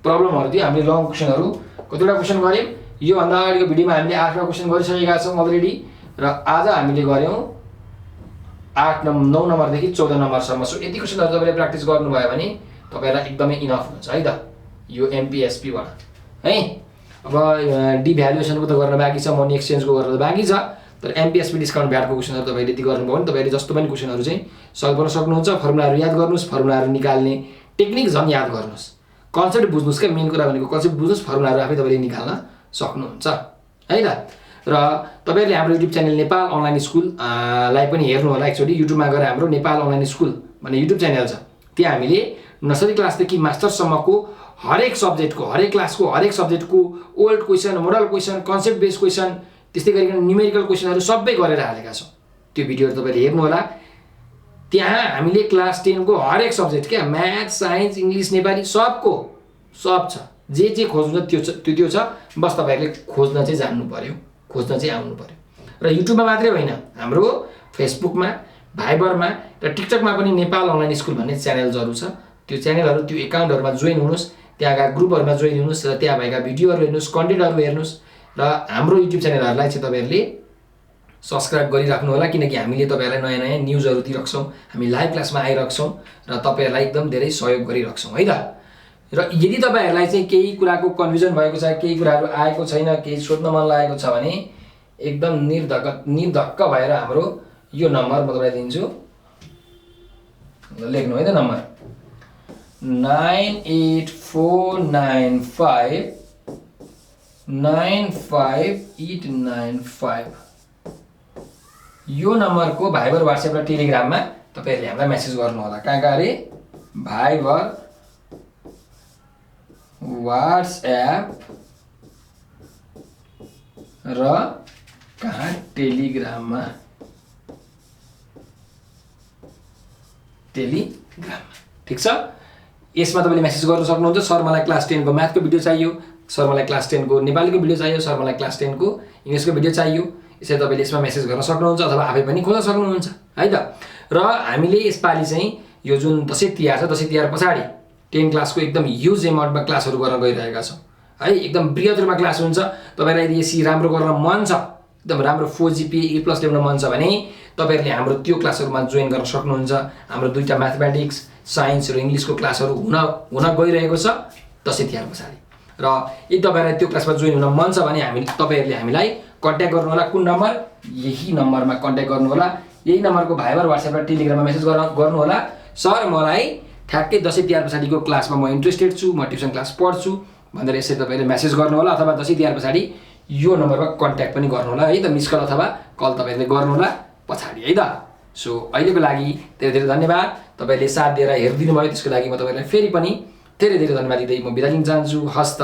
प्रब्लमहरु थियो। हामीले लङ क्वेसनहरु कतिवटा क्वेसन गर्यौं। यो भन्दा अगाडिको भिडियोमा हामीले 8वटा क्वेसन गरिसकेका छौं अलरेडी र आज हामीले गर्यौं 9 नम्बरदेखि 14 नम्बरसम्म। सो यति क्वेसनहरु तपाईले प्र्याक्टिस गर्नुभयो भने तपाईलाई एकदमै इनफ हुन्छ है त यो एमपीएसपी बाट है। अब डिभ्यालुएसनको त गर्न बाँकी छ, मनी एक्सचेन्जको गर्न बाँकी छ, तर एमपीएसपी डिस्काउन्ट भ्याटको क्वेसनहरु तपाईले यति गर्नुभयो भने तपाईले जस्तो पनि क्वेसनहरु चाहिँ सल्भ गर्न सक्नुहुन्छ। फर्मुलाहरु याद गर्नुस्, फर्मुलाहरु निकाल्ने टेक्निक झन् याद गर्नुस्, कन्सेप्ट बुझ्नुस्। के मेन कुरा भनेको कन्सेप्ट बुझ्नुस्, फर्मुलाहरु आफै तपाईले निकाल्न सक्नुहुन्छ है त। र तपाईहरुले हाम्रो YouTube channel Nepal online school लाई पनि हेर्नु होला। एकचोटी युट्युबमा गएर हाम्रो नेपाल अनलाइन स्कुल भन्ने युट्युब च्यानल छ। त्यहाँ हामीले नर्सरी क्लासदेखि मास्टरसम्मको हरेक सब्जेक्टको, हरेक क्लासको, हरेक सब्जेक्टको old question, model question, concept based question, त्यस्तै गरिकन न्यूमेरिकल क्वेसनहरु सबै गरेर हालेका छौं। त्यो भिडियोहरु तपाईले हेर्नु होला। त्यहाँ हामीले क्लास 10 को हरेक सब्जेक्ट के म्याथ, साइन्स, इंग्लिश, नेपाली सबको सब छ। जे खोज्नु त्यो छ। बस तपाईहरुले खोज्न चाहिँ जान्नु पर्यो, खोज्न चाहिँ आउनु पर्यो। र युट्युबमा मात्रै होइन, हाम्रो फेसबुकमा, भाइबरमा र टिकटकमा पनि नेपाल अनलाइन स्कुल भन्ने च्यानल जरुर छ। त्यो च्यानलहरु, त्यो एकाउन्टहरुमा जोइन हुनुस्, त्यहाँका ग्रुपहरुमा जोइन हुनुस् र त्यहाँ भएका भिडियोहरु हेर्नुस्, कन्टेन्टहरु हेर्नुस् र हाम्रो युट्युब च्यानलहरुलाई चाहिँ तपाईहरुले सब्स्क्राइब गरिराख्नु होला। किनकि हामीले तपाईहरुलाई नयाँ नयाँ न्यूजहरु दिइराख्छौं, हामी लाइभ क्लासमा आइराख्छौं र तपाईहरुलाई एकदम धेरै सहयोग गरिराख्छौं है त। र यदि तपाईहरुलाई चाहिँ केही कुराको कन्फ्युजन भएको छ, केही कुराहरु आएको छैन, केही सोध्न मन लागेको छ भने एकदम निर्धक्क भएर हाम्रो यो नम्बर म तपाईलाई दिन्छु। लेख्नु है त नम्बर 9849595895। यो नम्बरको भाइबर, व्हाट्सएप र टेलिग्राममा तपाईहरुले हामीलाई मेसेज गर्नु होला। कहाँ रे? भाइबर, व्हाट्सएप र कहाँ? टेलिग्राममा। ठीक छ। यसमा तपाईले मेसेज गर्न सक्नुहुन्छ। सर मलाई क्लास 10 को म्याथको भिडियो चाहियो, सर मलाई क्लास 10 को नेपालीको भिडियो चाहियो, सर मलाई क्लास 10 को इंग्लिशको भिडियो चाहियो। यसरी तपाईले यसमा मेसेज गर्न सक्नुहुन्छ अथवा आफै पनि खोज्न सक्नुहुन्छ है त। र हामीले यसपालि चाहिँ यो जुन दशैं तिहार छ, दशैं तिहार पछाडी 10 क्लासको एकदम ह्युज अमाउन्टमा क्लासहरु गर्न गइरहेका छौं है। एकदम बृहत् रूपमा क्लास हुन्छ। तपाईलाई यदि यसरी राम्रो गर्न मन छ, एकदम राम्रो 4 GPA A+ ल्याउन मन छ भने तपाईहरुले हाम्रो त्यो क्लासहरुमा जोइन गर्न सक्नुहुन्छ। हाम्रो दुईटा म्याथमेटिक्स, साइन्स र इंग्लिशको क्लासहरु हुन गइरहेको छ दशैं तिहार पछाडी। र यदि तपाईहरुलाई त्यो क्लासमा जोइन हुन मन छ भने तपाईहरुले हामीलाई कन्ट्याक्ट गर्नु होला। कुन नम्बर? यही नम्बरमा कन्ट्याक्ट गर्नु होला। यही नम्बरको भाइबर, व्हाट्सएप र टेलिग्राममा मेसेज गर्नु होला। सर मलाई ठ्याक्कै दसैँ तिहार पछाडिको क्लासमा म इन्ट्रेस्टेड छु, म ट्युसन क्लास पढ्छु भनेर यसरी तपाईँले मेसेज गर्नु होला, अथवा दसैँ तिहार पछाडि यो नम्बरमा कन्ट्याक्ट पनि गर्नु होला है त, मिस कल अथवा कल तपाईँले गर्नु होला पछाडि है त। सो अहिलेको लागि धेरै धेरै धन्यवाद, तपाईँले साथ दिएर हेरिदिनु भयो, त्यसको लागि म तपाईँलाई फेरि पनि धेरै धेरै धन्यवाद दिँदै म बिदा लिन चाहन्छु। हस्त।